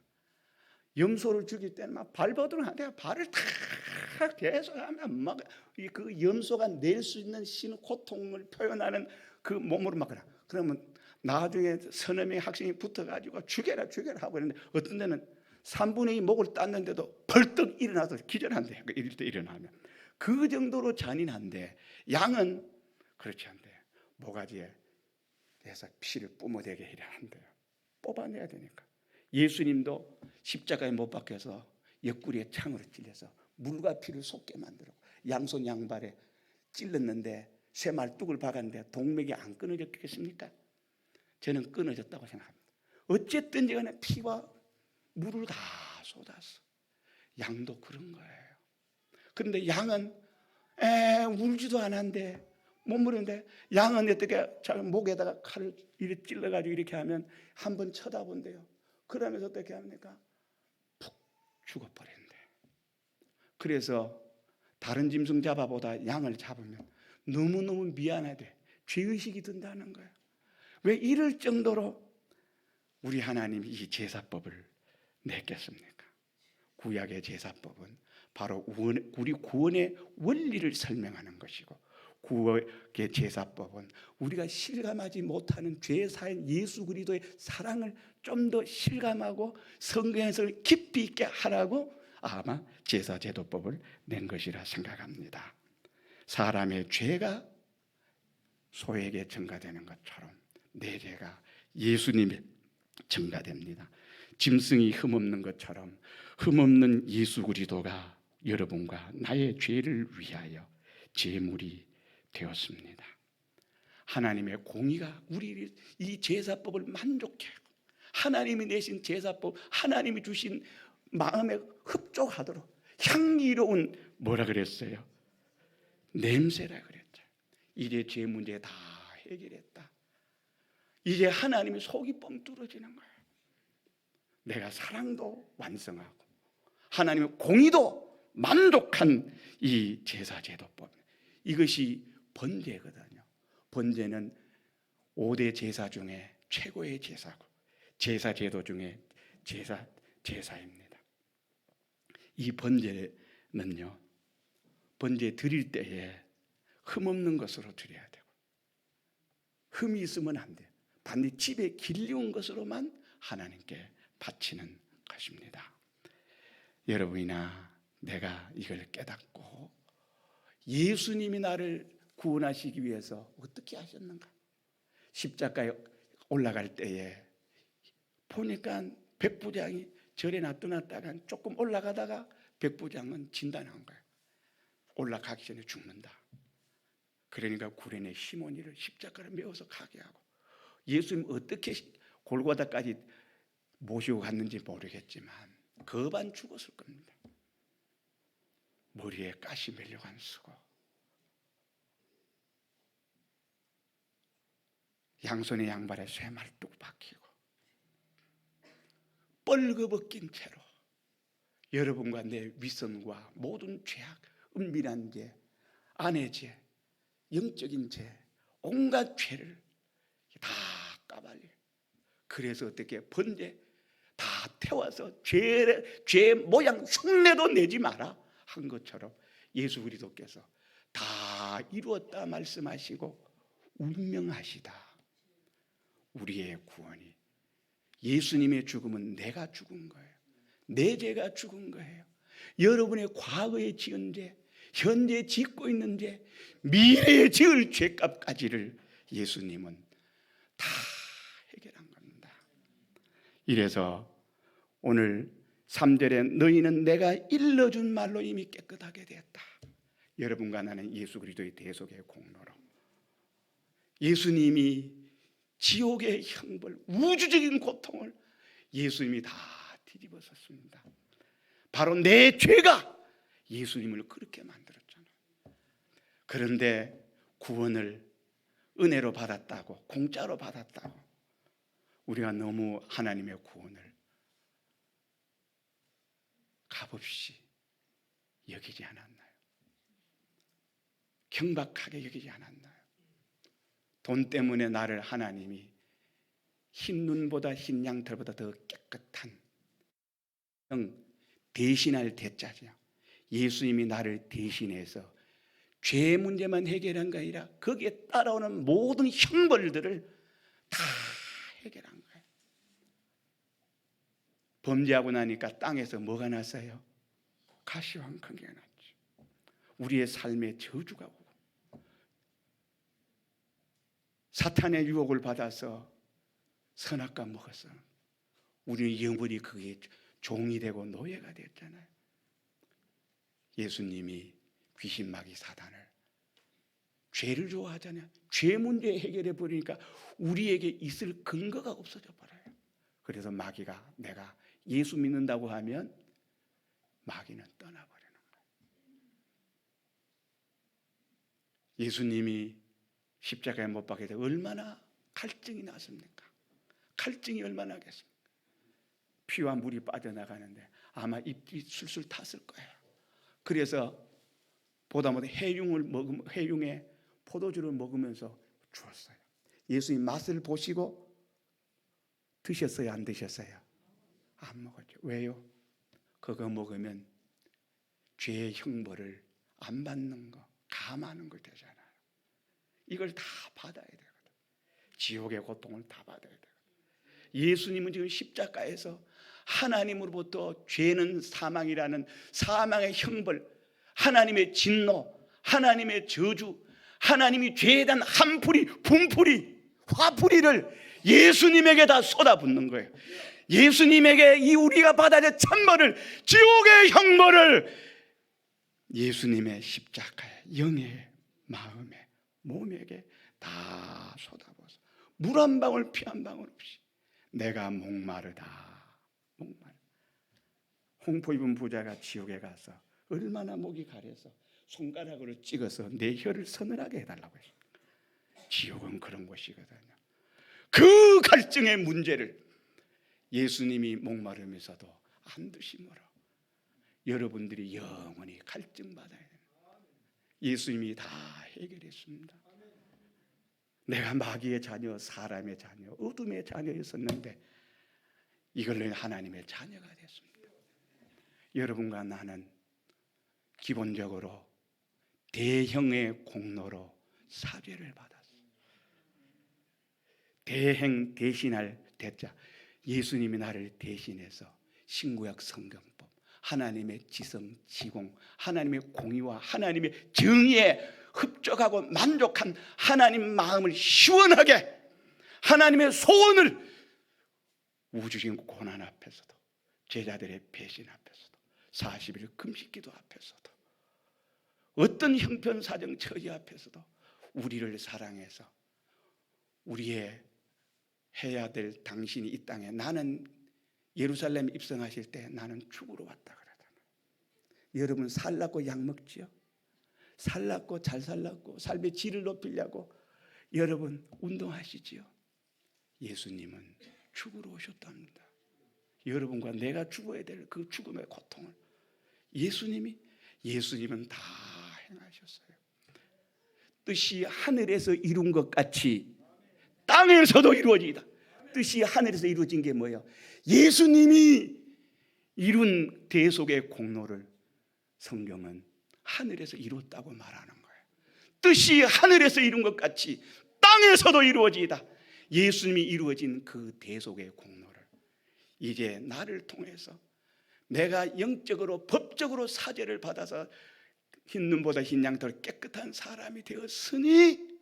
염소를 죽일 때는 막 발버둥을 하는데 발을 다 계속 하면 막 그 염소가 낼 수 있는 고통을 표현하는 그 몸으로 막 그러면 나중에 서너 명의 학생이 붙어가지고 죽여라 하고 그러는데 어떤 데는 3분의 2 목을 땄는데도 벌떡 일어나서 기절한대요. 이럴 때 일어나면 그 정도로 잔인한데 양은 그렇지 않대요. 모가지에 대해서 피를 뿜어대게 해야 한대요. 뽑아내야 되니까. 예수님도 십자가에 못 박혀서 옆구리에 창으로 찔려서 물과 피를 솟게 만들고 양손 양발에 찔렀는데 새 말뚝을 박았는데 동맥이 안 끊어졌겠습니까? 저는 끊어졌다고 생각합니다. 어쨌든지 간에 피와 물을 다 쏟았어. 양도 그런 거예요. 그런데 양은 울지도 않았는데 못 물었는데 양은 어떻게 목에다가 칼을 이렇게 찔러가지고 이렇게 하면 한번 쳐다본대요. 그러면서 어떻게 합니까? 푹 죽어버린대. 그래서 다른 짐승 잡아보다 양을 잡으면 너무너무 미안하대. 죄의식이 든다는 거예요. 왜 이럴 정도로 우리 하나님이 이 제사법을 냈겠습니까? 구약의 제사법은 바로 우리 구원의 원리를 설명하는 것이고, 구약의 제사법은 우리가 실감하지 못하는 죄사인 예수 그리스도의 사랑을 좀 더 실감하고 성경에서 깊이 있게 하라고 아마 제사제도법을 낸 것이라 생각합니다. 사람의 죄가 소에게 전가되는 것처럼 내 죄가 예수님에 전가됩니다. 짐승이 흠없는 것처럼 흠없는 예수 그리스도가 여러분과 나의 죄를 위하여 제물이 되었습니다. 하나님의 공의가 우리 이 제사법을 만족해 하고 하나님이 내신 제사법, 하나님이 주신 마음에 흡족하도록 향기로운 뭐라 그랬어요? 냄새라 그랬죠. 이제 죄 문제 다 해결했다. 이제 하나님의 속이 뻥 뚫어지는 거예요. 내가 사랑도 완성하고 하나님의 공의도 만족한 이 제사제도법, 이것이 번제거든요. 번제는 5대 제사 중에 최고의 제사고 제사제도 중에 제사입니다. 이 번제는요, 번제 드릴 때에 흠없는 것으로 드려야 되고 흠이 있으면 안 돼요. 반드시 집에 길리운 것으로만 하나님께 바치는 것입니다. 여러분이나 내가 이걸 깨닫고 예수님이 나를 구원하시기 위해서 어떻게 하셨는가? 십자가에 올라갈 때에 보니까 백부장이 절에 놔두놨다가 조금 올라가다가 백부장은 진단한 거예요. 올라가기 전에 죽는다. 그러니까 구레네 시몬이를 십자가를 메어서 가게 하고, 예수님 어떻게 골고다까지 모시고 갔는지 모르겠지만 거반 죽었을 겁니다. 머리에 가시 멜려간 쓰고 양손에 양발에 쇠말뚝 박히고 뻘거벗긴 채로 여러분과 내 위선과 모든 죄악, 은밀한 죄, 아내 죄, 영적인 죄, 온갖 죄를 다 까발려. 그래서 어떻게 번제 다 태워서 죄 모양 흉내도 내지 마라 한 것처럼 예수 그리스도께서 다 이루었다 말씀하시고 운명하시다. 우리의 구원이, 예수님의 죽음은 내가 죽은 거예요. 내 죄가 죽은 거예요. 여러분의 과거에 지은 죄, 현재 짓고 있는 죄, 미래에 지을 죄값까지를 예수님은 다 해결한 겁니다. 이래서 오늘 3절에 너희는 내가 일러준 말로 이미 깨끗하게 되었다. 여러분과 나는 예수 그리스도의 대속의 공로로 예수님이 지옥의 형벌, 우주적인 고통을 예수님이 다 뒤집어섰습니다. 바로 내 죄가 예수님을 그렇게 만들었잖아요. 그런데 구원을 은혜로 받았다고, 공짜로 받았다고 우리가 너무 하나님의 구원을 값없이 여기지 않았나요? 경박하게 여기지 않았나요? 돈 때문에 나를 하나님이 흰 눈보다 흰 양털보다 더 깨끗한 대신할 대자죠. 예수님이 나를 대신해서 죄 문제만 해결한 게 아니라 거기에 따라오는 모든 형벌들을 다 해결한 거예요. 범죄하고 나니까 땅에서 뭐가 났어요? 가시와 한강이 났죠. 우리의 삶에 저주가 오고 사탄의 유혹을 받아서 선악과 먹었어. 우리는 영원히 그게 종이 되고 노예가 됐잖아요. 예수님이 귀신 마귀 사단을 죄를 좋아하잖아요. 죄 문제 해결해 버리니까 우리에게 있을 근거가 없어져 버려요. 그래서 마귀가 내가 예수 믿는다고 하면 마귀는 떠나버리는 거예요. 예수님이 십자가에 못 박게 돼 얼마나 갈증이 났습니까? 갈증이 얼마나 하겠습니까? 피와 물이 빠져나가는데 아마 입이 술술 탔을 거예요. 그래서 보다 못해 해융에 포도주를 먹으면서 죽었어요. 예수님 맛을 보시고 드셨어요? 안 드셨어요? 안 먹었죠. 왜요? 그거 먹으면 죄의 형벌을 안 받는 거, 감하는 거 되잖아요. 이걸 다 받아야 되거든. 지옥의 고통을 다 받아야 되거든. 예수님은 지금 십자가에서 하나님으로부터 죄는 사망이라는 사망의 형벌, 하나님의 진노, 하나님의 저주, 하나님이 죄에 대한 한풀이, 분풀이, 화풀이를 예수님에게 다 쏟아붓는 거예요. 예수님에게 이 우리가 받아야 될 천벌을, 지옥의 형벌을 예수님의 십자가에, 영의 마음에, 몸에게 다 쏟아부어서 물 한 방울 피 한 방울 없이 내가 목마르다. 홍포 입은 부자가 지옥에 가서 얼마나 목이 가려서 손가락으로 찍어서 내 혀를 서늘하게 해달라고 했습니다. 지옥은 그런 곳이거든요. 그 갈증의 문제를 예수님이 목마르면서도 안 드시므로 여러분들이 영원히 갈증 받아야 됩니다. 예수님이 다 해결했습니다. 내가 마귀의 자녀, 사람의 자녀, 어둠의 자녀였었는데 이걸로 하나님의 자녀가 됐습니다. 여러분과 나는 기본적으로 대형의 공로로 사죄를 받았어요. 대행 대신할 대자, 예수님이 나를 대신해서 신구약 성경법, 하나님의 지성 지공, 하나님의 공의와 하나님의 정의에 흡족하고 만족한 하나님 마음을 시원하게, 하나님의 소원을 우주적인 고난 앞에서도, 제자들의 배신 앞에서도, 40일 금식기도 앞에서도, 어떤 형편사정 처지 앞에서도 우리를 사랑해서 우리의 해야 될 당신이 이 땅에, 나는 예루살렘 입성하실 때 나는 죽으러 왔다 그러잖아요. 여러분 살라고 약 먹지요? 살라고, 잘 살라고, 삶의 질을 높이려고 여러분 운동하시지요? 예수님은 죽으러 오셨답니다. 여러분과 내가 죽어야 될 그 죽음의 고통을 예수님은 다 행하셨어요. 뜻이 하늘에서 이룬 것 같이 땅에서도 이루어지다. 뜻이 하늘에서 이루어진 게 뭐예요? 예수님이 이룬 대속의 공로를 성경은 하늘에서 이뤘다고 말하는 거예요. 뜻이 하늘에서 이룬 것 같이 땅에서도 이루어지이다. 예수님이 이루어진 그 대속의 공로를 이제 나를 통해서 내가 영적으로 법적으로 사죄를 받아서 흰 눈보다 흰 양털 깨끗한 사람이 되었으니,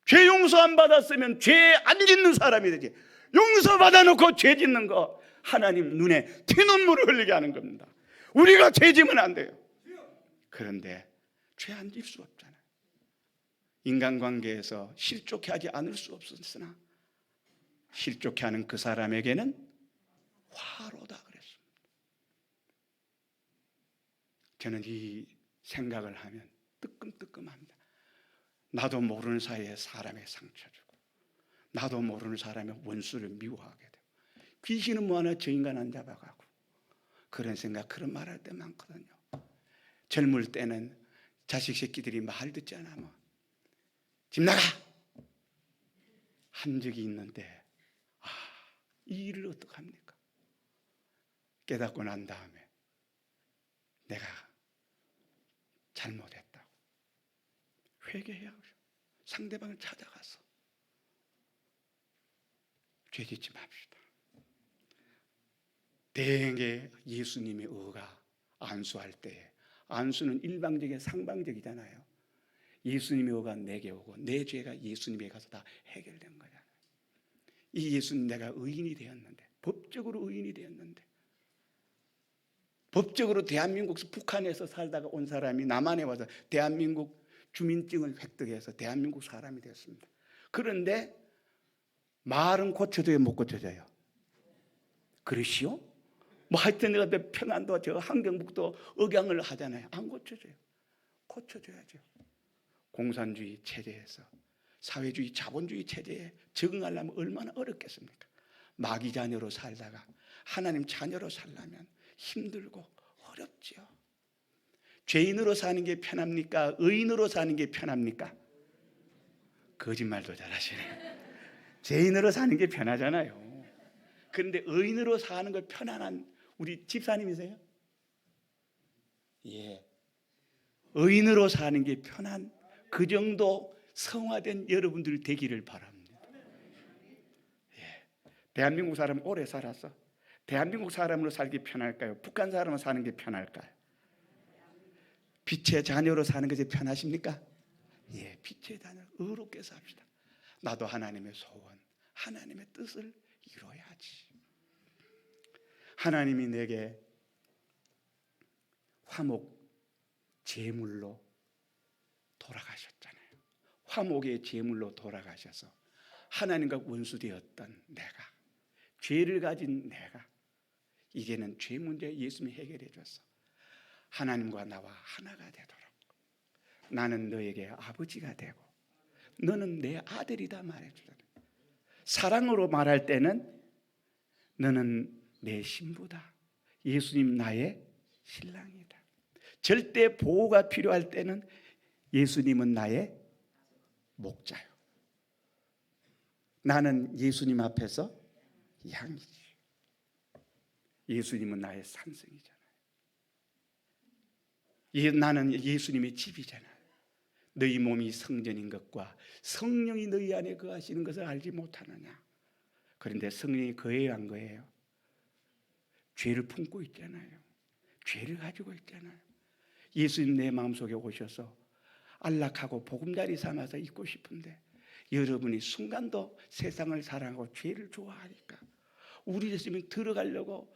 죄 용서 안 받았으면 죄 안 짓는 사람이 되지. 용서 받아놓고 죄 짓는 거 하나님 눈에 피눈물을 흘리게 하는 겁니다. 우리가 죄 지면 안 돼요. 그런데 죄 안 질 수 없잖아요. 인간관계에서 실족해 하지 않을 수 없었으나 실족해 하는 그 사람에게는 화로다 그랬습니다. 저는 이 생각을 하면 뜨끔뜨끔합니다. 나도 모르는 사이에 사람의 상처 주고, 나도 모르는 사람의 원수를 미워하게 되고, 귀신은 뭐하나 저 인간 안 잡아가고, 그런 생각, 그런 말할 때 많거든요. 젊을 때는 자식 새끼들이 말 듣지 않아 뭐 집 나가 한 적이 있는데, 이 일을 어떡합니까? 깨닫고 난 다음에 내가 잘못했다고 회개해야 하죠. 상대방을 찾아가서 죄짓지 맙시다. 대개 예수님의 의가 안수할 때에, 안수는 일방적인 상방적이잖아요. 예수님의 의가 내게 오고 내 죄가 예수님에게 가서 다 해결된 거잖아요. 이 예수님, 내가 의인이 되었는데, 법적으로 의인이 되었는데, 법적으로 대한민국에서, 북한에서 살다가 온 사람이 남한에 와서 대한민국 주민증을 획득해서 대한민국 사람이 되었습니다. 그런데 말은 고쳐져요, 못 고쳐져요? 그러시오? 뭐 하여튼 내가 평안도 저 함경북도 억양을 하잖아요. 안 고쳐져요. 고쳐줘야죠. 공산주의 체제에서 사회주의 자본주의 체제에 적응하려면 얼마나 어렵겠습니까? 마귀 자녀로 살다가 하나님 자녀로 살려면 힘들고 어렵지요. 죄인으로 사는 게 편합니까? 의인으로 사는 게 편합니까? 거짓말도 잘하시네. 죄인으로 사는 게 편하잖아요. 그런데 의인으로 사는 걸 편안한 우리 집사님이세요? 예. 의인으로 사는 게 편한 그 정도 성화된 여러분들 되기를 바랍니다. 예. 대한민국 사람 오래 살았어. 대한민국 사람으로 살기 편할까요? 북한 사람으로 사는 게 편할까요? 빛의 자녀로 사는 것이 편하십니까? 예, 빛의 자녀 의롭게 삽시다. 나도 하나님의 소원, 하나님의 뜻을 이루어야지. 하나님이 내게 화목 제물로 돌아가셨잖아요. 화목의 제물로 돌아가셔서 하나님과 원수되었던 내가, 죄를 가진 내가, 이제는 죄 문제 예수님이 해결해 줬어. 하나님과 나와 하나가 되도록 나는 너에게 아버지가 되고 너는 내 아들이다 말해주잖아요. 사랑으로 말할 때는 너는 내 신부다. 예수님 나의 신랑이다. 절대 보호가 필요할 때는 예수님은 나의 목자요. 나는 예수님 앞에서 양이지. 예수님은 나의 산성이잖아요. 나는 예수님의 집이잖아요. 너희 몸이 성전인 것과 성령이 너희 안에 거하시는 것을 알지 못하느냐. 그런데 성령이 거해요, 안 거해요? 죄를 품고 있잖아요. 죄를 가지고 있잖아요. 예수님 내 마음속에 오셔서 안락하고 보금자리 삼아서 있고 싶은데 여러분이 순간도 세상을 사랑하고 죄를 좋아하니까 우리 예수님 들어가려고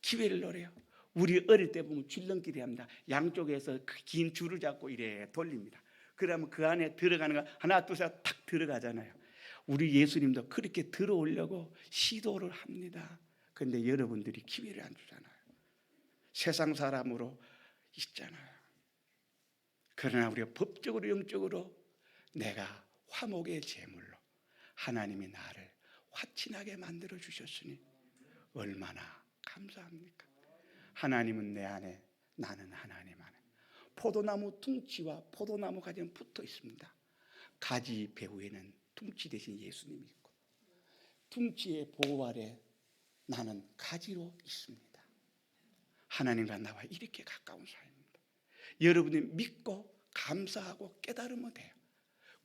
기회를 노려요. 우리 어릴 때 보면 줄넘기를 합니다. 양쪽에서 그 긴 줄을 잡고 이래 돌립니다. 그러면 그 안에 들어가는 거 하나 둘 셋 탁 들어가잖아요. 우리 예수님도 그렇게 들어오려고 시도를 합니다. 그런데 여러분들이 기회를 안 주잖아요. 세상 사람으로 있잖아요. 그러나 우리가 법적으로 영적으로 내가 화목의 제물로 하나님이 나를 화친하게 만들어 주셨으니 얼마나 감사합니까? 하나님은 내 안에, 나는 하나님 안에. 포도나무 둥치와 포도나무 가지는 붙어 있습니다. 가지 배후에는 둥치 대신 예수님이 있고 둥치의 보호 아래 나는 가지로 있습니다. 하나님과 나와 이렇게 가까운 사이입니다. 여러분이 믿고 감사하고 깨달으면 돼요.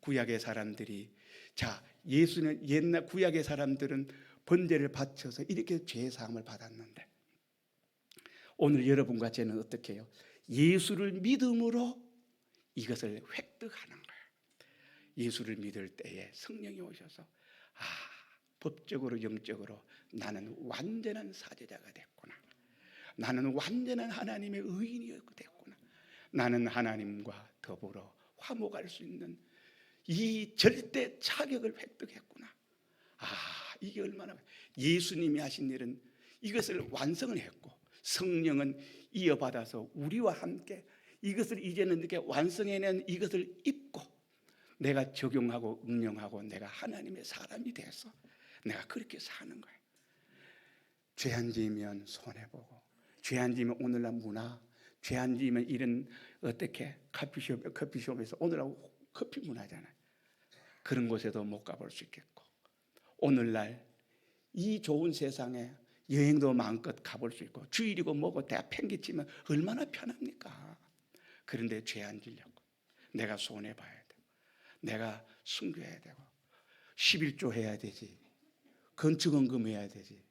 구약의 사람들이, 자, 예수는 옛날 구약의 사람들은 번제를 바쳐서 이렇게 죄 사함을 받았는데, 오늘 여러분과 저는 어떻게 해요? 예수를 믿음으로 이것을 획득하는 거예요. 예수를 믿을 때에 성령이 오셔서 법적으로 영적으로 나는 완전한 사제자가 됐구나. 나는 완전한 하나님의 의인이 됐구나. 나는 하나님과 더불어 화목할 수 있는 이 절대 자격을 획득했구나. 이게 얼마나, 예수님이 하신 일은 이것을 완성을 했고, 성령은 이어받아서 우리와 함께 이것을 이제는 이렇게 완성해낸 이것을 입고 내가 적용하고 응용하고 내가 하나님의 사람이 돼서 내가 그렇게 사는 거예요. 죄 안 지으면 손해보고, 죄 안 지으면 오늘날 문화, 죄 안 지으면 이런 어떻게 커피숍에서 오늘날 커피 문화잖아요. 그런 곳에도 못 가볼 수 있겠고, 오늘날 이 좋은 세상에 여행도 마음껏 가볼 수 있고, 주일이고 뭐고 다 팽개치면 얼마나 편합니까? 그런데 죄 안 지려고 내가 손해봐야 되고, 내가 순교해야 되고, 11조 해야 되지, 건축원금 해야 되지,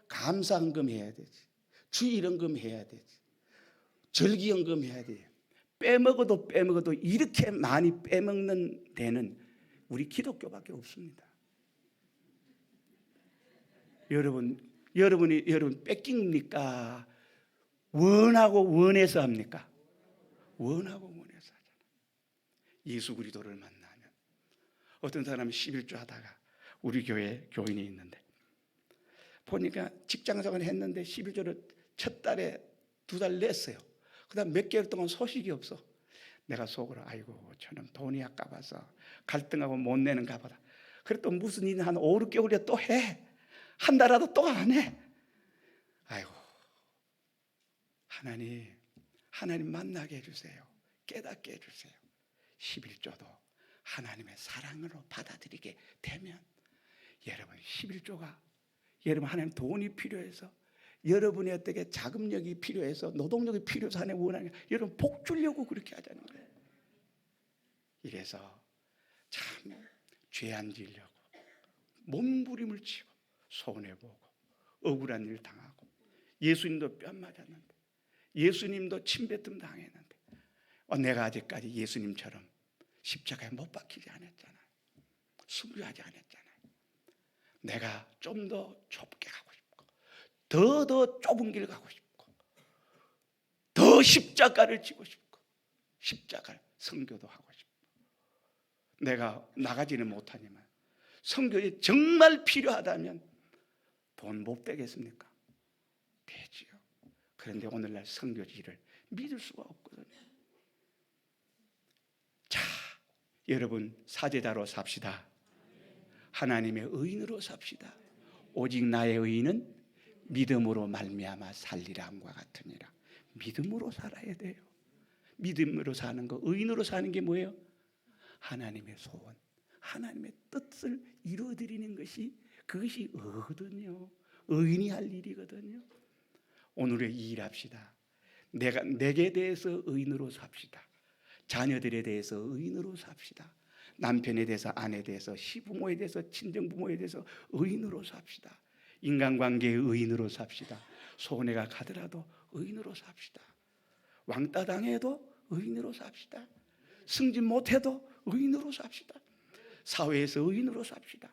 감사헌금 해야 되지, 주일헌금 해야 되지, 절기헌금 해야 돼. 빼먹어도 이렇게 많이 빼먹는 데는 우리 기독교밖에 없습니다. 여러분 뺏깁니까? 원하고 원해서 합니까? 원하고 원해서 하잖아요. 예수 그리스도를 만나면, 어떤 사람이 11조 하다가 우리 교회 교인이 있는데 보니까 직장생활을 했는데 11조를 첫 달에 2달 냈어요. 그 다음 몇 개월 동안 소식이 없어. 내가 속으로 아이고 저는 돈이 아까워서 갈등하고 못 내는가 보다. 그래 또 무슨 일 한 5, 6개월에 또 해. 한 달 하도 또 안 해. 아이고, 하나님 만나게 해주세요. 깨닫게 해주세요. 11조도 하나님의 사랑으로 받아들이게 되면, 여러분 11조가, 여러분 하나님 돈이 필요해서, 여러분의 어떻게 자금력이 필요해서, 노동력이 필요해서 하나님 원하는 게, 여러분 복 주려고 그렇게 하자는 거예요. 이래서 참 죄 안 지려고 몸부림을 치고 손해보고 억울한 일 당하고, 예수님도 뺨 맞았는데, 예수님도 침뱉음 당했는데, 내가 아직까지 예수님처럼 십자가에 못 박히지 않았잖아요. 순교하지 않았잖아요. 내가 좀 더 좁게 가고 싶고, 더 좁은 길 가고 싶고, 더 십자가를 지고 싶고, 십자가를 선교도 하고 싶고, 내가 나가지는 못하지만 선교에 정말 필요하다면 돈 못 되겠습니까? 되지요. 그런데 오늘날 선교지를 믿을 수가 없거든요. 자, 여러분 사제자로 삽시다. 하나님의 의인으로 삽시다. 오직 나의 의인은 믿음으로 말미암아 살리라 함과 같으니라. 믿음으로 살아야 돼요. 믿음으로 사는 거, 의인으로 사는 게 뭐예요? 하나님의 소원, 하나님의 뜻을 이루어드리는 것이, 그것이 의거든요. 의인이 할 일이거든요. 오늘의 이 일합시다. 내게 대해서 의인으로 삽시다. 자녀들에 대해서 의인으로 삽시다. 남편에 대해서, 아내에 대해서, 시부모에 대해서, 친정부모에 대해서 의인으로 삽시다. 인간관계의 의인으로 삽시다. 손해가 가더라도 의인으로 삽시다. 왕따 당해도 의인으로 삽시다. 승진 못해도 의인으로 삽시다. 사회에서 의인으로 삽시다.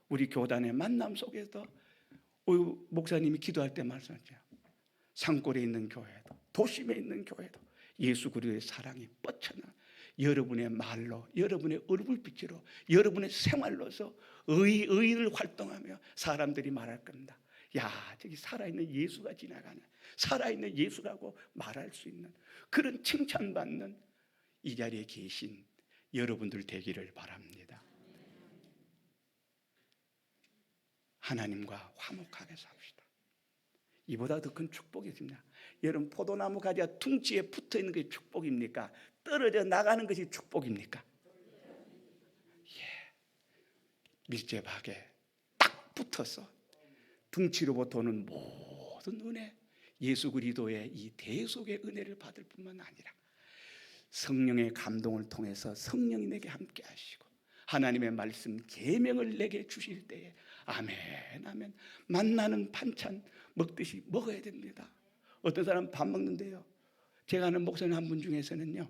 우리 교단의 만남 속에서 목사님이 기도할 때 말씀하셨죠. 산골에 있는 교회도, 도심에 있는 교회도 예수 그리스도의 사랑이 뻗쳐나 여러분의 말로, 여러분의 얼굴빛으로, 여러분의 생활로서 의인을 활동하며 사람들이 말할 겁니다. 야, 저기 살아있는 예수가 지나가네. 살아있는 예수라고 말할 수 있는 그런 칭찬받는 이 자리에 계신 여러분들 되기를 바랍니다. 하나님과 화목하게 삽시다. 이보다 더 큰 축복이 있습니다. 여러분 포도나무 가지가 둥지에 붙어있는 것이 축복입니까? 떨어져 나가는 것이 축복입니까? 예, 밀접하게 딱 붙어서 둥지로부터 오는 모든 은혜, 예수 그리스도의 이 대속의 은혜를 받을 뿐만 아니라 성령의 감동을 통해서 성령이 내게 함께 하시고 하나님의 말씀 계명을 내게 주실 때에 아멘 아멘 만나는 반찬 먹듯이 먹어야 됩니다. 어떤 사람 밥 먹는데요, 제가 아는 목사님 한 분 중에서는요,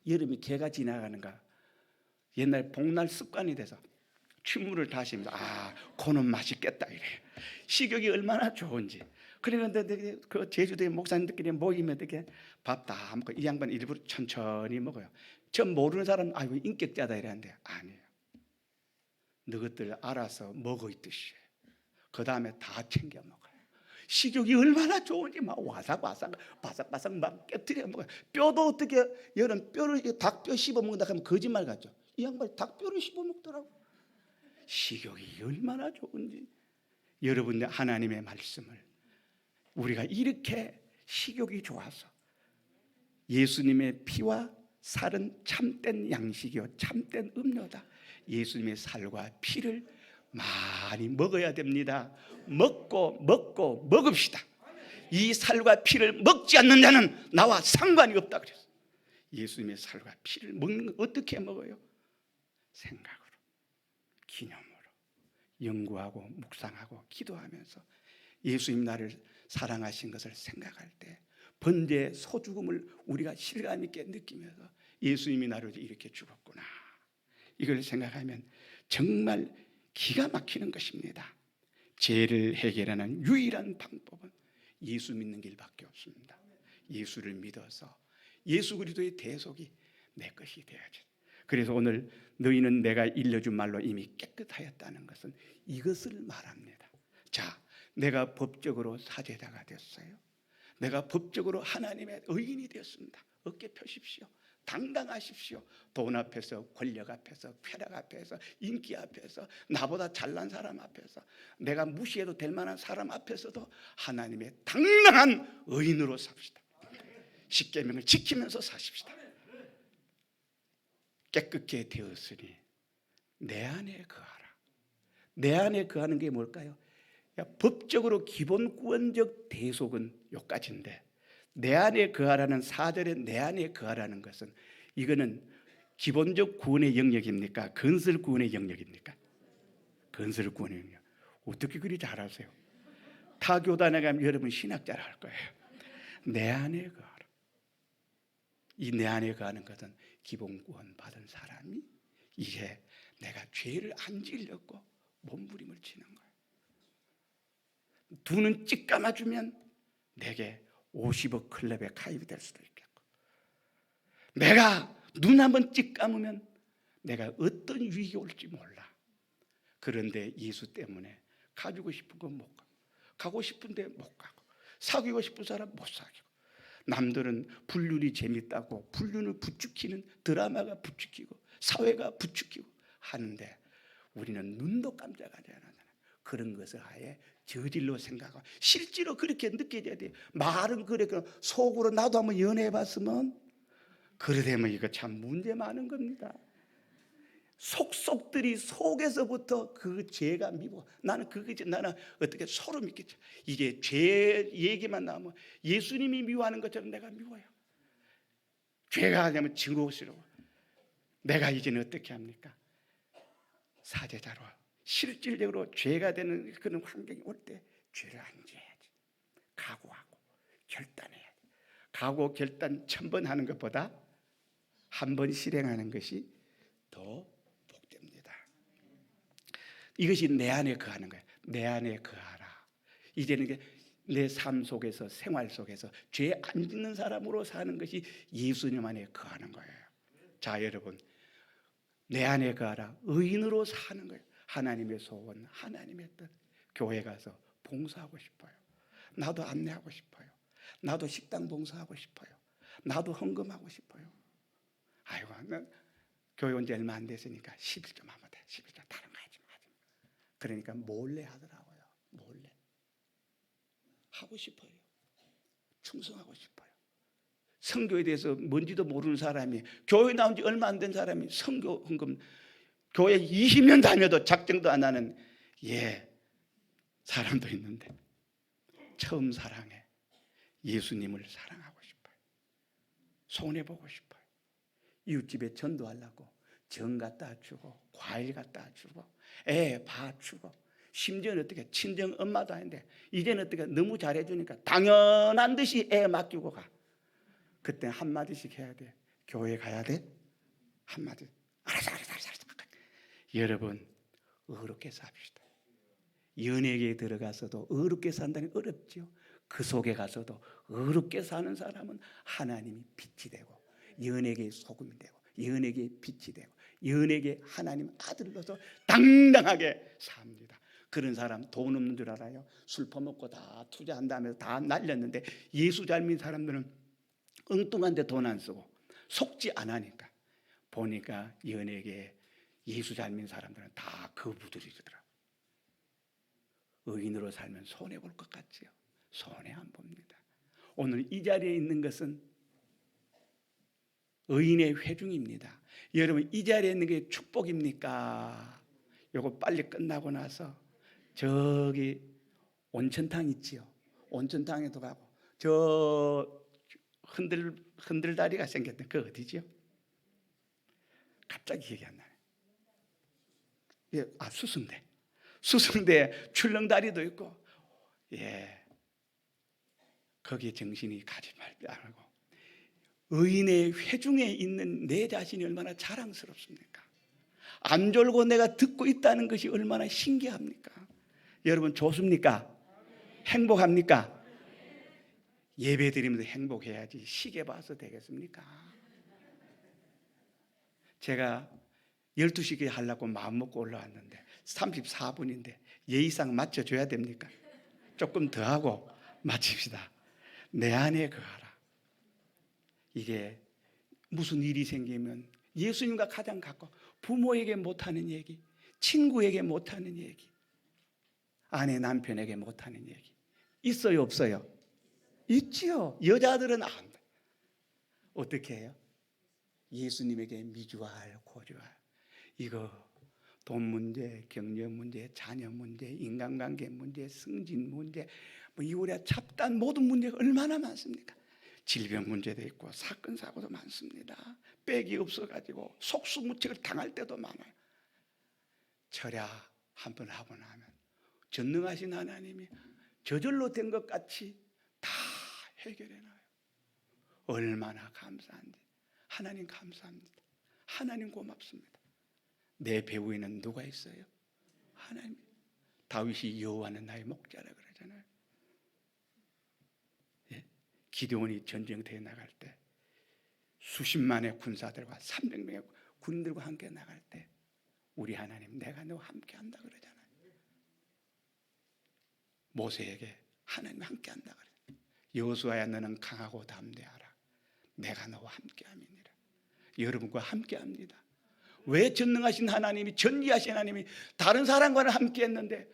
여름이 개가 지나가는가 옛날 복날 습관이 돼서 침물을 다시면서 그는 맛있겠다 이래. 식욕이 얼마나 좋은지. 그런데 그 제주도의 목사님들끼리 모이면 되게 밥 다 먹고 이 양반 일부러 천천히 먹어요. 전 모르는 사람 아이고 인격자다 이랬는데 아니에요. 너희들 알아서 먹어 있듯이 그 다음에 다 챙겨 먹어요. 식욕이 얼마나 좋은지 막 와삭와삭 바삭바삭 막 깨뜨려 먹어요. 뼈도 어떻게 여름 뼈를 닭뼈 씹어 먹는다 하면 거짓말 같죠. 이 양반이 닭뼈를 씹어 먹더라고. 식욕이 얼마나 좋은지. 여러분 하나님의 말씀을 우리가 이렇게 식욕이 좋아서 예수님의 피와 살은 참된 양식이요 참된 음료다. 예수님의 살과 피를 많이 먹어야 됩니다. 먹고 먹읍시다. 이 살과 피를 먹지 않는 자는 나와 상관이 없다 그랬어요. 예수님의 살과 피를 먹는 거 어떻게 먹어요? 생각으로, 기념으로, 연구하고 묵상하고 기도하면서 예수님 나를 사랑하신 것을 생각할 때 번제 소죽음을 우리가 실감 있게 느끼면서 예수님이 나를 이렇게 죽었구나 이걸 생각하면 정말 기가 막히는 것입니다. 죄를 해결하는 유일한 방법은 예수 믿는 길밖에 없습니다. 예수를 믿어서 예수 그리스도의 대속이 내 것이 되어야지. 그래서 오늘 너희는 내가 일러준 말로 이미 깨끗하였다는 것은 이것을 말합니다. 자, 내가 법적으로 사제자가 됐어요. 내가 법적으로 하나님의 의인이 되었습니다. 어깨 펴십시오. 당당하십시오. 돈 앞에서, 권력 앞에서, 쾌락 앞에서, 인기 앞에서, 나보다 잘난 사람 앞에서, 내가 무시해도 될 만한 사람 앞에서도 하나님의 당당한 의인으로 삽시다. 십계명을 지키면서 사십시다. 깨끗게 되었으니 내 안에 거하라. 내 안에 거하는 게 뭘까요? 법적으로 기본 구원적 대속은 요까지인데 내 안에 거하라는 4절에 내 안에 거하라는 것은 이거는 기본적 구원의 영역입니까? 건설 구원의 영역입니까? 건설 구원의 영역. 어떻게 그리 잘하세요? 타 교단에 가면 여러분 신학자라 할 거예요. 내 안에 거하라. 이 내 안에 거하는 것은 기본 구원 받은 사람이 이제 내가 죄를 안 지으려고 몸부림을 치는 거예요. 두 눈 찍 감아주면 내게 50억 클럽에 가입이 될 수도 있겠고, 내가 눈 한번 찍 감으면 내가 어떤 위기 올지 몰라. 그런데 예수 때문에 가지고 싶은 건 못 가고, 가고 싶은데 못 가고, 사귀고 싶은 사람 못 사귀고, 남들은 불륜이 재밌다고 불륜을 부추기는 드라마가 부추기고 사회가 부추기고 하는데 우리는 눈도 깜짝하지 않아. 그런 것을 아예 저질로 생각하고 실제로 그렇게 느껴져야 돼요. 말은 그래 속으로 나도 한번 연애해봤으면 그러되면 이거 참 문제 많은 겁니다. 속속들이 속에서부터 그 죄가 미워. 나는 어떻게 소름 있겠죠. 이게 죄 얘기만 나오면 예수님이 미워하는 것처럼 내가 미워요. 죄가 하려면 증오스러워. 내가 이제는 어떻게 합니까? 사제자로 실질적으로 죄가 되는 그런 환경이 올 때 죄를 안 지어야지. 각오하고 결단해야지. 각오 결단 1000번 하는 것보다 한 번 실행하는 것이 더 복됩니다. 이것이 내 안에 거하는 거예요. 내 안에 거하라. 이제는 내 삶 속에서 생활 속에서 죄 안 짓는 사람으로 사는 것이 예수님 안에 거하는 거예요. 자, 여러분, 내 안에 거하라. 의인으로 사는 거예요. 하나님의 소원, 하나님의 뜻. 교회 가서 봉사하고 싶어요. 나도 안내하고 싶어요. 나도 식당 봉사하고 싶어요. 나도 헌금하고 싶어요. 아이고, 난 교회 온 지 얼마 안 됐으니까 11조 하면 돼. 11조 다른 거 하지 마. 그러니까 몰래 하더라고요. 몰래. 하고 싶어요. 충성하고 싶어요. 선교에 대해서 뭔지도 모르는 사람이, 교회 나온 지 얼마 안 된 사람이 선교 헌금, 교회 20년 다녀도 작정도 안 하는 사람도 있는데 처음 사랑해 예수님을 사랑하고 싶어요. 손해보고 싶어요. 이웃집에 전도하려고 정 갖다 주고 과일 갖다 주고 애 봐주고 심지어는 어떻게 친정 엄마도 아닌데 이제는 어떻게 너무 잘해주니까 당연한 듯이 애 맡기고 가. 그때 한마디씩 해야 돼. 교회 가야 돼? 한마디. 알았어. 여러분 의롭게 삽시다. 연예계에 들어가서도 의롭게 산다는 게 어렵죠. 그 속에 가서도 의롭게 사는 사람은 하나님이 빛이 되고 연예계의 소금이 되고 연예계의 빛이 되고 연예계 하나님 아들로서 당당하게 삽니다. 그런 사람 돈 없는 줄 알아요. 술 퍼먹고 다 투자한 다음에 다 날렸는데 예수 잘 믿는 사람들은 엉뚱한데 돈 안 쓰고 속지 안 하니까 보니까 연예계에 예수 잘 믿는 사람들은 다 거부들이더라. 의인으로 살면 손해 볼 것 같지요? 손해 안 봅니다. 오늘 이 자리에 있는 것은 의인의 회중입니다. 여러분 이 자리에 있는 게 축복입니까? 요거 빨리 끝나고 나서 저기 온천탕 있지요. 온천탕에도 가고 저 흔들다리가 생겼던 그 어디지요? 갑자기 기억이 안 나네. 수승대 출렁다리도 있고, 거기에 정신이 가지 말고 의인의 회중에 있는 내 자신이 얼마나 자랑스럽습니까? 안 졸고 내가 듣고 있다는 것이 얼마나 신기합니까? 여러분 좋습니까? 행복합니까? 예배 드리면서 행복해야지 시계 봐서 되겠습니까? 제가 12시에 하려고 마음먹고 올라왔는데 34분인데 예의상 맞춰줘야 됩니까? 조금 더 하고 마칩시다. 내 안에 거하라. 이게 무슨 일이 생기면 예수님과 가장 가까워 부모에게 못하는 얘기, 친구에게 못하는 얘기, 아내 남편에게 못하는 얘기 있어요 없어요? 있지요. 여자들은 안 돼. 어떻게 해요? 예수님에게 미주알 고주알 이거 돈 문제, 경제 문제, 자녀 문제, 인간관계 문제, 승진 문제 이우리가 잡단 모든 문제가 얼마나 많습니까? 질병 문제도 있고 사건 사고도 많습니다. 빽이 없어가지고 속수무책을 당할 때도 많아요. 철야 한번 하고 나면 전능하신 하나님이 저절로 된 것 같이 다 해결해놔요. 얼마나 감사한지. 하나님 감사합니다. 하나님 고맙습니다. 내 배후에는 누가 있어요? 하나님. 다윗이 여호와는 나의 목자라 그러잖아요. 기드온이 전쟁터에 나갈 때 수십만의 군사들과 300명의 군들과 함께 나갈 때 우리 하나님 내가 너와 함께 한다 그러잖아요. 모세에게 하나님 함께 한다 그래요. 여호수아야 너는 강하고 담대하라. 내가 너와 함께 함이니라. 여러분과 함께 합니다. 왜 전능하신 하나님이 전지하신 하나님이 다른 사람과는 함께 했는데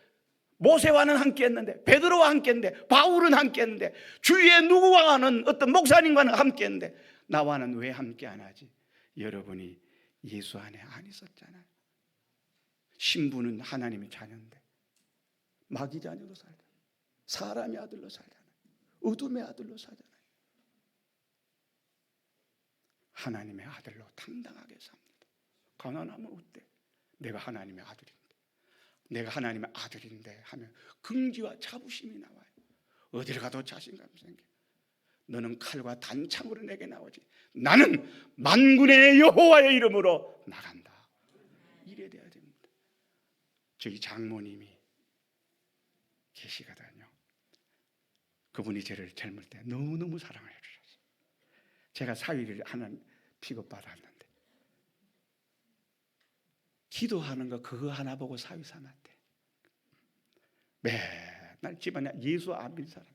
모세와는 함께 했는데 베드로와 함께 했는데 바울은 함께 했는데 주위에 누구와는 어떤 목사님과는 함께 했는데 나와는 왜 함께 안 하지? 여러분이 예수 안에 안 있었잖아요. 신부는 하나님의 자녀인데 마귀 자녀로 살잖아요. 사람의 아들로 살잖아요. 어둠의 아들로 살잖아요. 하나님의 아들로 당당하게 삽니다. 가난하면 어때? 내가 하나님의 아들인데 내가 하나님의 아들인데 하면 긍지와 자부심이 나와요. 어디를 가도 자신감 생겨. 너는 칼과 단창으로 내게 나오지 나는 만군의 여호와의 이름으로 나간다. 이래 돼야 됩니다. 저희 장모님이 계시거든요. 그분이 저를 젊을 때 너무너무 사랑을 해주셨어요. 제가 사위를 하나 픽업받았는데 기도하는 거 그거 하나 보고 사위 삼았대. 맨날 집안에 예수 안 믿는 사람.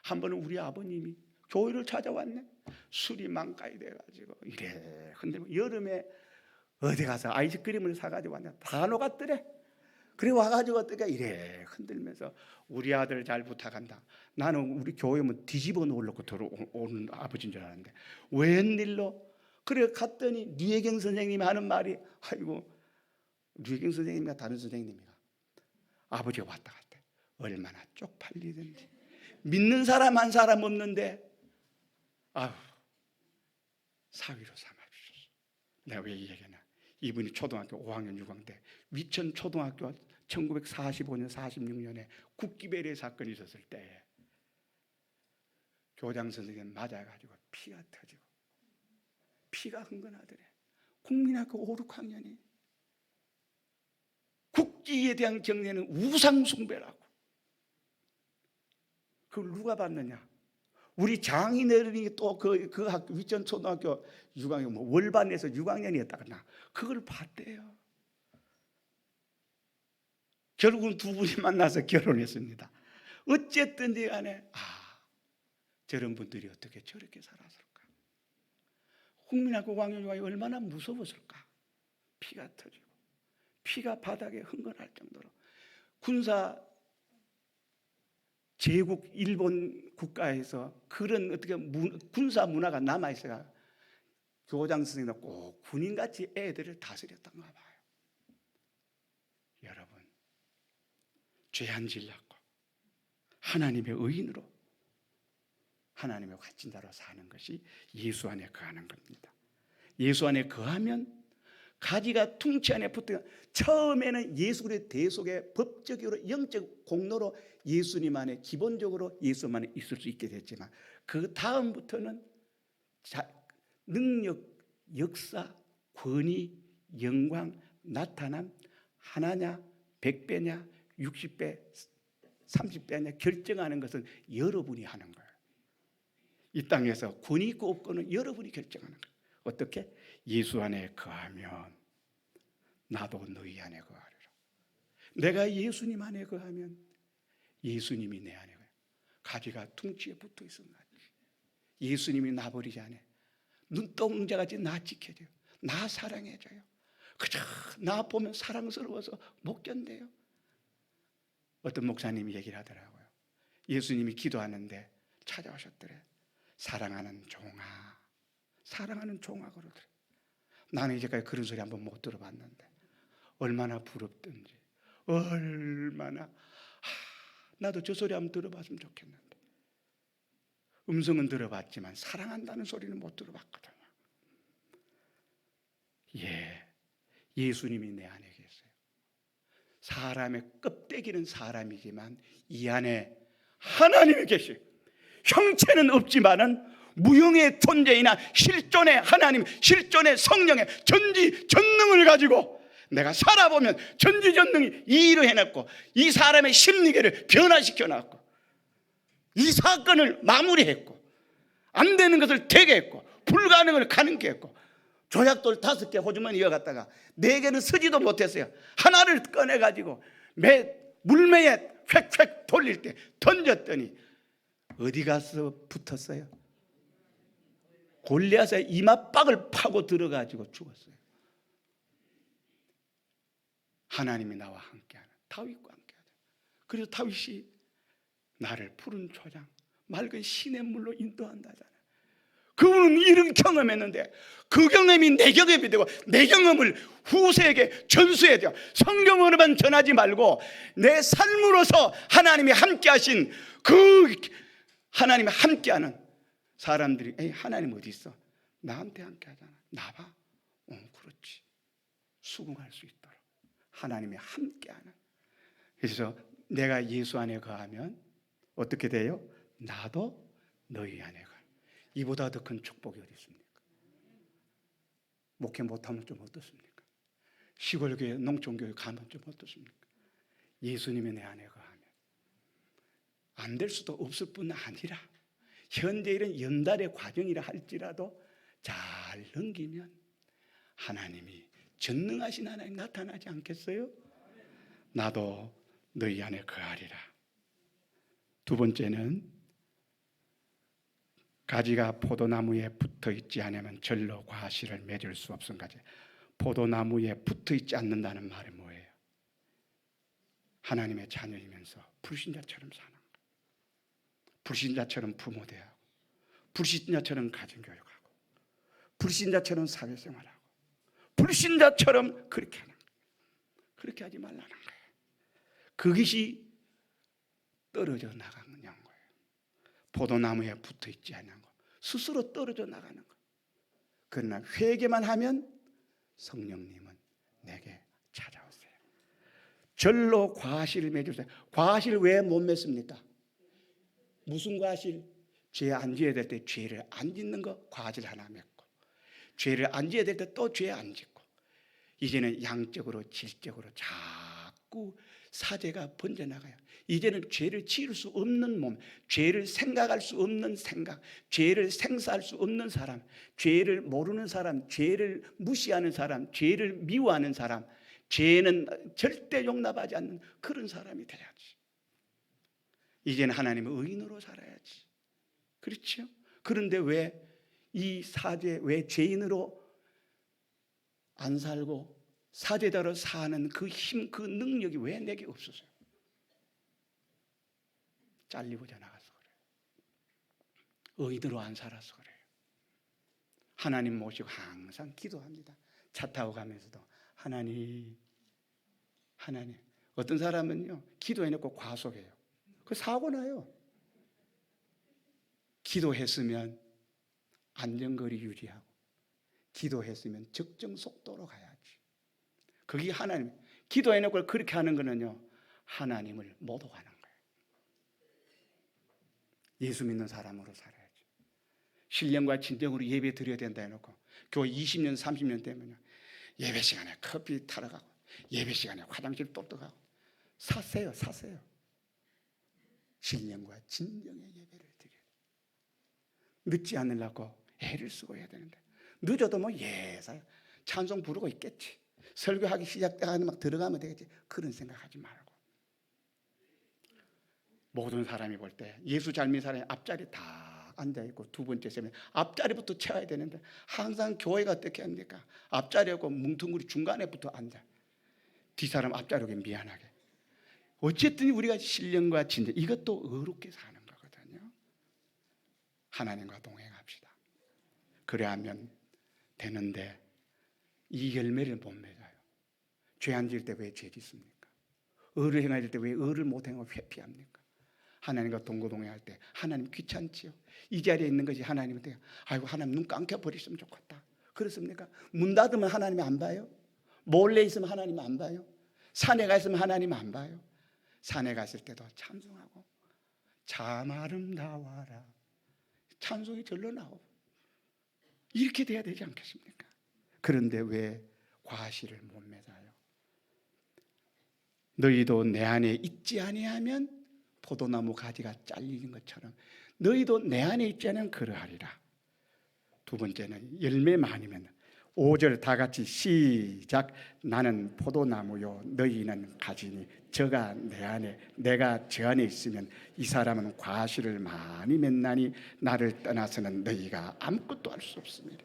한 번은 우리 아버님이 교회를 찾아왔네. 술이 망가이 돼가지고 이래 흔들고 여름에 어디 가서 아이스크림을 사가지고 왔네. 다 녹았더래. 그래 와가지고 어떻게 이래 흔들면서 우리 아들 잘 부탁한다. 나는 우리 교회 뭐 뒤집어 놓으려고 들어오는 아버지인 줄 알았는데 웬일로 그래 갔더니 류혜경 선생님이 하는 말이 아이고 류혜경 선생님이가 다른 선생님이가 아버지가 왔다 갔다 얼마나 쪽팔리든지 믿는 사람 한 사람 없는데 아휴 사위로 삼아주셨어. 내가 왜 이 얘기하나? 이분이 초등학교 5학년 6학년 때 위천 초등학교 1945년 46년에 국기배례 사건이 있었을 때 교장 선생님 맞아가지고 피가 터지고 피가 흥건하더래. 국민학교 5, 6학년이 국기에 대한 경례는 우상 숭배라고. 그걸 누가 받느냐? 우리 장인어른이 또 그 학교 위천 초등학교 6학년 뭐 월반에서 6학년이었다거나 그걸 봤대요. 결국은 두 분이 만나서 결혼했습니다. 어쨌든지 간에 저런 분들이 어떻게 저렇게 살았을까? 국민학교 5학년 6학년이 얼마나 무서웠을까? 피가 터지고 피가 바닥에 흥건할 정도로 군사 제국 일본 국가에서 그런 어떻게 군사 문화가 남아 있어야 교장 선생님은 꼭 군인같이 애들을 다스렸던가 봐요. 여러분, 죄 안 질렀고 하나님의 의인으로 하나님의 갇힌 자로 사는 것이 예수 안에 거하는 겁니다. 예수 안에 거하면 가지가 퉁치 안에 붙어. 처음에는 예수 그리스도의 대속의 법적으로 영적 공로로 예수님 안에 기본적으로 예수만에 있을 수 있게 됐지만 그 다음부터는 능력, 역사, 권위, 영광, 나타남 하나냐, 100배냐, 60배, 30배냐 결정하는 것은 여러분이 하는 거예요. 이 땅에서 권위 있고 없고는 여러분이 결정하는 거예요. 어떻게? 예수 안에 거하면 나도 너희 안에 거하리라. 내가 예수님 안에 거하면 예수님이 내 안에 거해요. 가지가 퉁치에 붙어 있어. 예수님이 나 버리지 않아. 눈동자같이 나 지켜줘요. 나 사랑해줘요. 그저 나 보면 사랑스러워서 못 견뎌요. 어떤 목사님이 얘기를 하더라고요. 예수님이 기도하는데 찾아오셨더래. 사랑하는 종아, 사랑하는 종아 그러더래. 나는 이제까지 그런 소리 한번 못 들어봤는데 얼마나 부럽든지 얼마나 나도 저 소리 한번 들어봤으면 좋겠는데 음성은 들어봤지만 사랑한다는 소리는 못 들어봤거든요. 예수님이 내 안에 계세요. 사람의 껍데기는 사람이지만 이 안에 하나님이 계시요. 형체는 없지만은 무형의 존재이나 실존의 하나님, 실존의 성령의 전지전능을 가지고 내가 살아보면 전지전능이 이 일을 해놨고 이 사람의 심리계를 변화시켜놨고 이 사건을 마무리했고 안 되는 것을 되게 했고 불가능을 가능케 했고 조약돌 5개 호주머니 이어갔다가 4개는 서지도 못했어요. 하나를 꺼내가지고 물매에 획획 돌릴 때 던졌더니 어디 가서 붙었어요? 골리앗의 이마박을 파고 들어가지고 죽었어요. 하나님이 나와 함께하는 다윗과 함께하죠. 그래서 다윗이 나를 푸른 초장 맑은 시냇물로 인도한다잖아요. 그분은 이런 경험했는데 그 경험이 내 경험이 되고 내 경험을 후세에게 전수해야 돼요. 성경으로만 전하지 말고 내 삶으로서 하나님이 함께하신 그 하나님이 함께하는 사람들이 에이 하나님 어디 있어? 나한테 함께하잖아. 나봐. 그렇지. 수긍할 수 있도록 하나님이 함께하는. 그래서 내가 예수 안에 거하면 어떻게 돼요? 나도 너희 안에 가. 이보다 더 큰 축복이 어디 있습니까? 목회 못하면 좀 어떻습니까? 시골교회 농촌교회 가면 좀 어떻습니까? 예수님이 내 안에 거하면 안 될 수도 없을 뿐 아니라 현재 이런 연달의 과정이라 할지라도 잘 넘기면 하나님이 전능하신 하나님 나타나지 않겠어요? 나도 너희 안에 거하리라. 두 번째는 가지가 포도나무에 붙어있지 않으면 절로 과실을 맺을 수 없은 가지. 포도나무에 붙어있지 않는다는 말이 뭐예요? 하나님의 자녀이면서 불신자처럼 사는 거예요. 불신자처럼 부모 대하고 불신자처럼 가정교육하고 불신자처럼 사회생활하고 불신자처럼 그렇게 하는 거예요. 그렇게 하지 말라는 거예요. 그것이 떨어져 나가는 거예요. 포도나무에 붙어있지 않는 거 스스로 떨어져 나가는 거. 그러나 회개만 하면 성령님은 내게 찾아오세요. 절로 과실을 맺으세요. 과실 왜 못 맺습니까? 무슨 과실? 죄 안 지어야 될 때 죄를 안 짓는 거 과실 하나 맺고, 죄를 안 지어야 될 때 또 죄 안 짓고, 이제는 양적으로 질적으로 자꾸 사죄가 번져나가요. 이제는 죄를 지을 수 없는 몸, 죄를 생각할 수 없는 생각, 죄를 생사할 수 없는 사람, 죄를 모르는 사람, 죄를 무시하는 사람, 죄를 미워하는 사람, 죄는 절대 용납하지 않는 그런 사람이 돼야지. 이제는 하나님의 의인으로 살아야지. 그렇죠? 그런데 왜 이 사죄, 왜 죄인으로 안 살고 사죄자로 사는 그 힘, 그 능력이 왜 내게 없어서요? 잘리고자 나가서 그래요. 의인으로 안 살아서 그래요. 하나님 모시고 항상 기도합니다. 차 타고 가면서도 하나님. 어떤 사람은요, 기도해놓고 과속해요. 그 사고 나요. 기도했으면 안전거리 유지하고, 기도했으면 적정 속도로 가야지. 그게 하나님. 기도해놓고 그렇게 하는 거는요, 하나님을 못 오가는 거예요. 예수 믿는 사람으로 살아야지. 신령과 진정으로 예배 드려야 된다 해놓고 교회 20년 30년 되면 예배 시간에 커피 타러 가고, 예배 시간에 화장실 또 가고. 사세요. 신령과 진정의 예배를 드려야 돼. 늦지 않으려고 애를 쓰고 해야 되는데, 늦어도 뭐 찬송 부르고 있겠지, 설교하기 시작하면 막 들어가면 되겠지, 그런 생각하지 말고. 모든 사람이 볼 때 예수 잘 믿는 사람이 앞자리 다 앉아있고, 두 번째 세면 앞자리부터 채워야 되는데, 항상 교회가 어떻게 합니까? 앞자리하고 뭉퉁구리 중간에 붙어 앉아. 뒷사람 앞자리 오기 미안하게. 어쨌든 우리가 신령과 진정, 이것도 의롭게 사는 거거든요. 하나님과 동행합시다. 그래야 하면 되는데, 이 열매를 못 맺어요. 죄 안 지을 때 왜 죄 짓습니까? 의를 행할 때 왜 의를 못 행하고 회피합니까? 하나님과 동거동행할 때 하나님 귀찮지요. 이 자리에 있는 것이 하나님한테, 아이고 하나님 눈 감겨버리시면 좋겠다, 그렇습니까? 문 닫으면 하나님이 안 봐요? 몰래 있으면 하나님 안 봐요? 산에 가 있으면 하나님 안 봐요? 산에 갔을 때도 찬송하고, 참 아름다워라, 찬송이 절로 나오고, 이렇게 돼야 되지 않겠습니까? 그런데 왜 과실을 못 맺어요? 너희도 내 안에 있지 아니하면 포도나무 가지가 잘리는 것처럼 너희도 내 안에 있지 않으면 그러하리라. 두 번째는 열매 많으면, 5절 다 같이 시작. 나는 포도나무요 너희는 가지니 저가 내 안에 내가 저 안에 있으면 이 사람은 과실을 많이 맺나니 나를 떠나서는 너희가 아무것도 할 수 없습니다.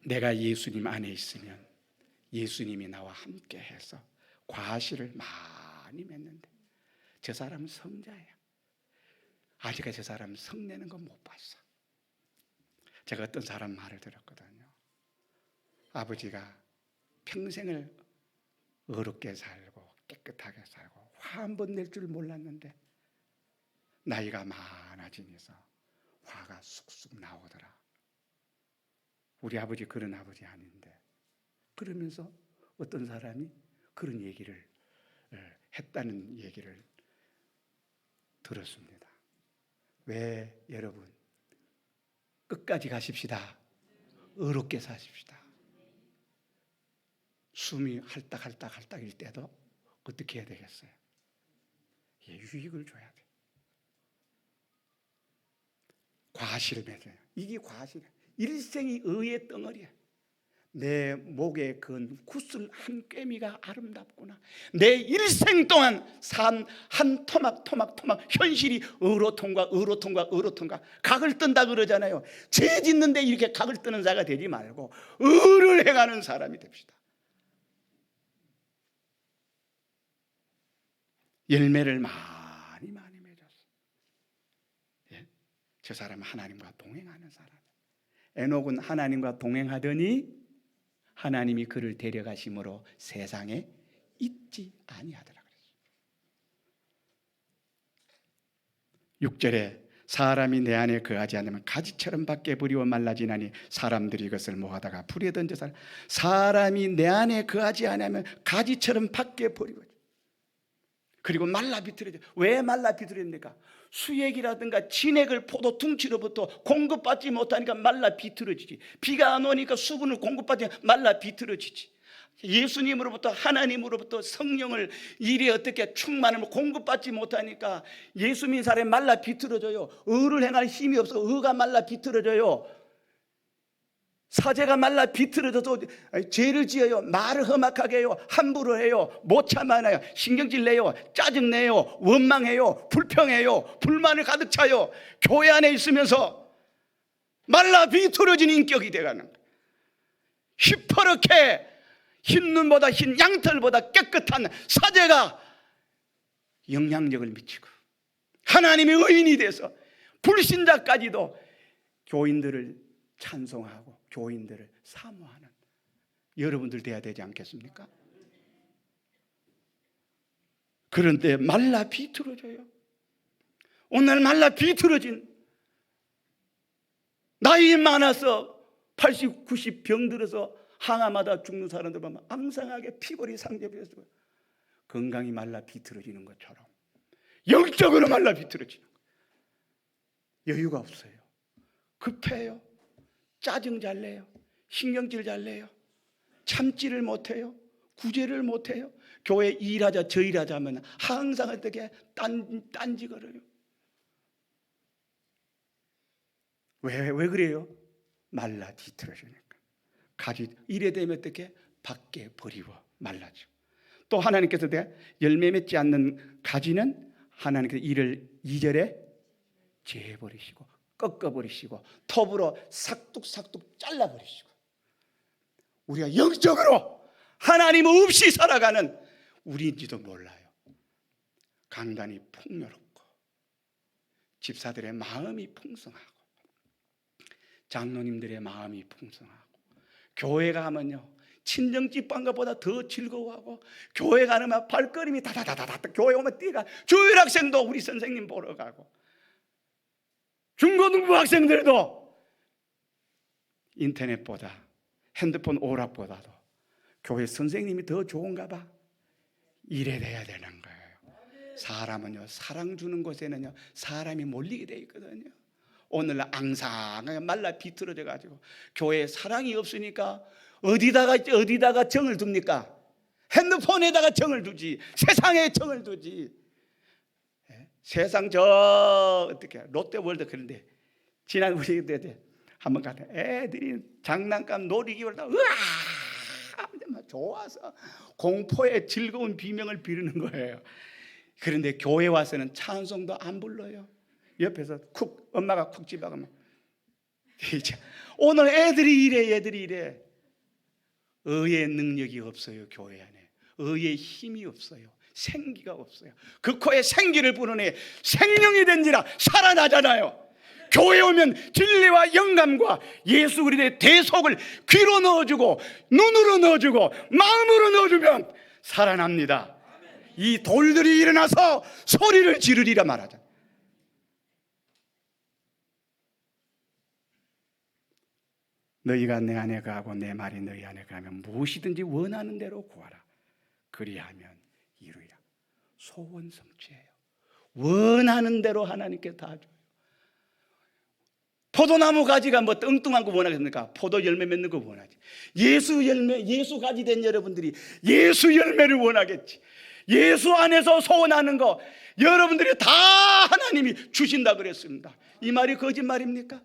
내가 예수님 안에 있으면 예수님이 나와 함께 해서 과실을 많이 맺는데, 저 사람은 성자예요. 아직까지 저 사람은 성내는 건 못 봤어. 제가 어떤 사람 말을 들었거든요. 아버지가 평생을 어렵게 살고 깨끗하게 살고 화 한 번 낼 줄 몰랐는데, 나이가 많아지면서 화가 쑥쑥 나오더라. 우리 아버지 그런 아버지 아닌데. 그러면서 어떤 사람이 그런 얘기를 했다는 얘기를 들었습니다. 왜 여러분 끝까지 가십시다. 의롭게 사십시다. 숨이 할딱할 때도 어떻게 해야 되겠어요? 유익을 줘야 돼. 과실을 맺어요. 이게 과실이야. 일생이 의의 덩어리야. 내 목에 그은 구슬 한 꿰미가 아름답구나. 내 일생 동안 산 한 토막 현실이 의로통과 각을 뜬다 그러잖아요. 죄 짓는데 이렇게 각을 뜨는 자가 되지 말고 의를 행하는 사람이 됩시다. 열매를 많이 맺었어. 예? 저 사람은 하나님과 동행하는 사람. 에녹은 하나님과 동행하더니 하나님이 그를 데려가심으로 세상에 있지 아니하더라 그랬어요. 6절에 사람이 내 안에 거하지 않으면 가지처럼 밖에 버리고 말라지나니 사람들이 이것을 모아다가 불에 던져서 사람이 내 안에 거하지 않으면 가지처럼 밖에 버리고 그리고 말라 비틀어져. 왜 말라 비틀어집니까? 수액이라든가 진액을 포도 둥치로부터 공급받지 못하니까 말라 비틀어지지. 비가 안 오니까 수분을 공급받지 말라 비틀어지지. 예수님으로부터 하나님으로부터 성령을 일이 어떻게 충만함을 공급받지 못하니까 예수 믿는 사람이 말라 비틀어져요. 의를 행할 힘이 없어 의가 말라 비틀어져요. 사제가 말라 비틀어져도 죄를 지어요. 말을 험악하게 해요. 함부로 해요. 못 참아요. 신경질 내요. 짜증 내요. 원망해요. 불평해요. 불만을 가득 차요. 교회 안에 있으면서 말라 비틀어진 인격이 돼가는 거예요. 시퍼렇게 흰 눈보다 흰 양털보다 깨끗한 사제가 영향력을 미치고 하나님의 의인이 돼서 불신자까지도 교인들을 찬송하고 교인들을 사모하는 여러분들 돼야 되지 않겠습니까? 그런데 말라 비틀어져요. 오늘 말라 비틀어진 나이 많아서 80, 90 병들어서 항암하다 죽는 사람들 보면 앙상하게 피골이 상접해서 건강이 말라 비틀어지는 것처럼 영적으로 말라 비틀어지는 거예요. 여유가 없어요. 급해요. 짜증 잘 내요. 신경질 잘 내요. 참지를 못해요. 구제를 못해요. 교회 일하자 저 일하자 하면 항상 어떻게 딴지 걸어요. 왜 그래요? 말라 비틀어지니까. 가지 이래 되면 어떻게 밖에 버리고 말라져. 또 하나님께서 열매 맺지 않는 가지는 하나님께서 이를 2절에 재버리시고 꺾어버리시고 톱으로 삭둑삭둑 잘라버리시고 우리가 영적으로 하나님 없이 살아가는 우리인지도 몰라요. 강단이 풍요롭고 집사들의 마음이 풍성하고 장로님들의 마음이 풍성하고 교회 가면요 친정집방가보다 더 즐거워하고 교회 가면 발걸음이 다다다다다 교회 오면 뛰어가 주일학생도 우리 선생님 보러 가고 중고등부 학생들도 인터넷보다 핸드폰 오락보다도 교회 선생님이 더 좋은가 봐. 이래 돼야 되는 거예요. 사람은요 사랑 주는 곳에는요 사람이 몰리게 돼 있거든요. 오늘 앙상하게 말라 비틀어져 가지고 교회에 사랑이 없으니까 어디다가 정을 둡니까? 핸드폰에다가 정을 두지. 세상에 정을 두지. 세상 어떻게 롯데월드 그런데 지난 우리 때 한번 갔다 애들이 장난감 놀이기구를 다 으아 좋아서 공포의 즐거운 비명을 비르는 거예요. 그런데 교회 와서는 찬송도 안 불러요. 옆에서 엄마가 쿡 집어가면 오늘 애들이 이래 의의 능력이 없어요. 교회 안에 의의 힘이 없어요. 생기가 없어요. 그 코에 생기를 불어내 생명이 된지라 살아나잖아요. 교회 오면 진리와 영감과 예수 그리스도의 대속을 귀로 넣어주고 눈으로 넣어주고 마음으로 넣어주면 살아납니다. 이 돌들이 일어나서 소리를 지르리라 말하자. 너희가 내 안에 가고 내 말이 너희 안에 가면 무엇이든지 원하는 대로 구하라. 그리하면 이루리라. 소원 성취예요. 원하는 대로 하나님께 다 줘요. 포도나무 가지가 뭐 뚱뚱한 거 원하겠습니까? 포도 열매 맺는 거 원하지. 예수 가지 된 여러분들이 예수 열매를 원하겠지. 예수 안에서 소원하는 거 여러분들이 다 하나님이 주신다 그랬습니다. 이 말이 거짓말입니까?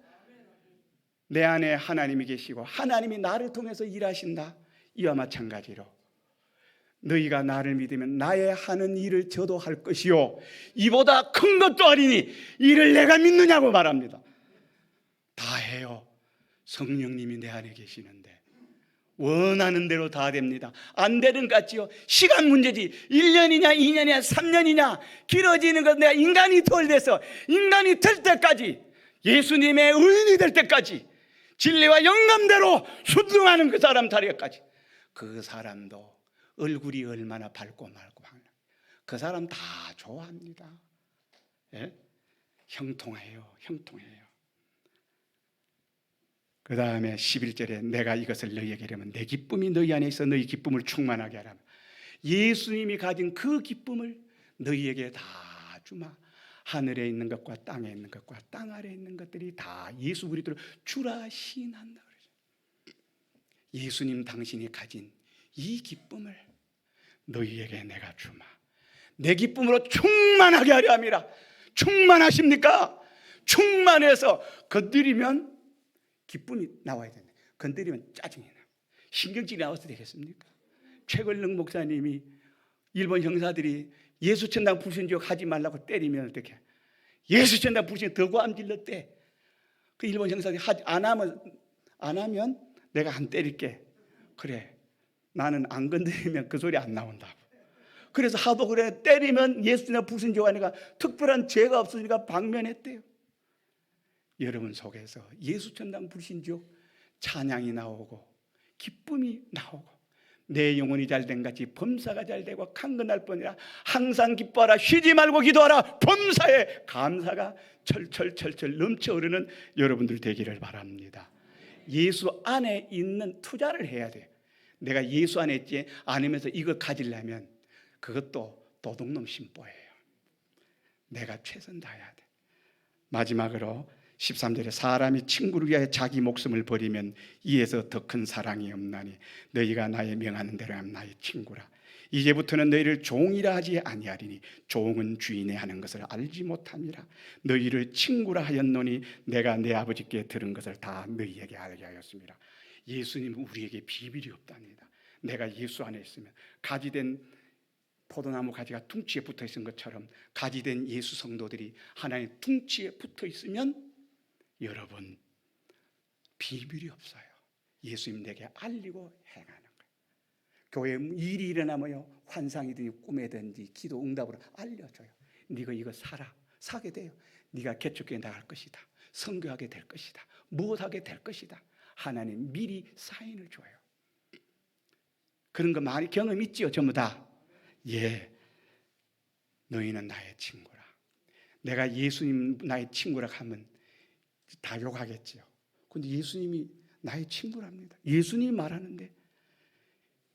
내 안에 하나님이 계시고 하나님이 나를 통해서 일하신다. 이와 마찬가지로 너희가 나를 믿으면 나의 하는 일을 저도 할 것이요 이보다 큰 것도 아니니 이를 내가 믿느냐고 말합니다. 다 해요. 성령님이 내 안에 계시는데 원하는 대로 다 됩니다. 안 되는 것 같지요. 시간 문제지. 1년이냐 2년이냐 3년이냐 길어지는 것 내가 인간이 덜 돼서 인간이 될 때까지 예수님의 의인이 될 때까지 진리와 영감대로 순종하는 그 사람 자리까지 그 사람도 얼굴이 얼마나 밝고 맑고 그 사람 다 좋아합니다. 예? 형통해요. 형통해요. 그 다음에 11절에 내가 이것을 너희에게 이르면 내 기쁨이 너희 안에 있어 너희 기쁨을 충만하게 하라. 예수님이 가진 그 기쁨을 너희에게 다 주마. 하늘에 있는 것과 땅에 있는 것과 땅 아래에 있는 것들이 다 예수 그리스도를 주라 시인한다. 예수님 당신이 가진 이 기쁨을 너희에게 내가 주마. 내 기쁨으로 충만하게 하려 함이라. 충만하십니까? 충만해서 건드리면 기쁨이 나와야 된다. 건드리면 짜증이 나. 신경질이 나와서 되겠습니까? 최걸능 목사님이 일본 형사들이 예수천당 불신족 하지 말라고 때리면 어떻게? 예수천당 불신 덕고암 질렀대. 그 일본 형사들이 안 하면 내가 안 때릴게. 그래. 나는 안 건드리면 그 소리 안 나온다고. 그래서 하도 그래 때리면 예수천당 불신족 하니까 특별한 죄가 없으니까 방면했대요. 여러분 속에서 예수천당 불신족 찬양이 나오고 기쁨이 나오고 내 영혼이 잘된 같이 범사가 잘되고 강건할 뿐이라 항상 기뻐하라 쉬지 말고 기도하라 범사에 감사가 철철철철 넘쳐흐르는 여러분들 되기를 바랍니다. 예수 안에 있는 투자를 해야 돼요. 내가 예수 안에 있지 않으면서 이거 가지려면 그것도 도둑놈 심보예요. 내가 최선 다해야 돼. 마지막으로 13절에 사람이 친구를 위하여 자기 목숨을 버리면 이에서 더 큰 사랑이 없나니 너희가 나의 명하는 대로 하면 나의 친구라. 이제부터는 너희를 종이라 하지 아니하리니 종은 주인의 하는 것을 알지 못함이라. 너희를 친구라 하였노니 내가 내 아버지께 들은 것을 다 너희에게 알게 하였습니다. 예수님은 우리에게 비밀이 없답니다. 내가 예수 안에 있으면 가지된 포도나무 가지가 둥치에 붙어 있는 것처럼 가지된 예수 성도들이 하나님 둥치에 붙어 있으면 여러분 비밀이 없어요. 예수님 내게 알리고 행하는 거예요. 교회 일이 일어나면요 환상이든지 꿈이든지 기도 응답으로 알려줘요. 네가 이거 사게 돼요. 네가 개척교회 나갈 것이다. 선교하게 될 것이다. 무엇하게 될 것이다. 하나님 미리 사인을 줘요. 그런 거 많이 경험 있지요 전부 다. 예, 너희는 나의 친구라. 내가 예수님 나의 친구라 하면 다 욕하겠지요. 근데 예수님이 나의 친구랍니다. 예수님이 말하는데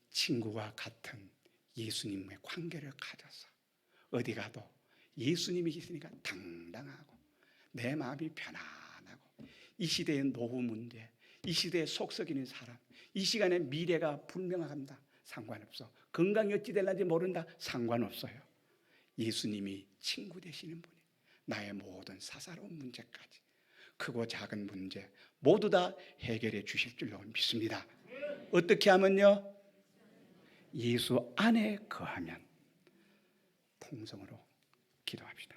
친구와 같은 예수님의 관계를 가져서 어디 가도 예수님이 있으니까 당당하고 내 마음이 편안하고 이 시대의 노후 문제, 이 시대에 속 썩이는 사람, 이 시간에 미래가 불명합니다. 상관없어. 건강이 어찌 될는지 모른다. 상관없어요. 예수님이 친구 되시는 분이 나의 모든 사사로운 문제까지 크고 작은 문제 모두 다 해결해 주실 줄로 믿습니다. 어떻게 하면요? 예수 안에 거하면 통성으로 기도합시다.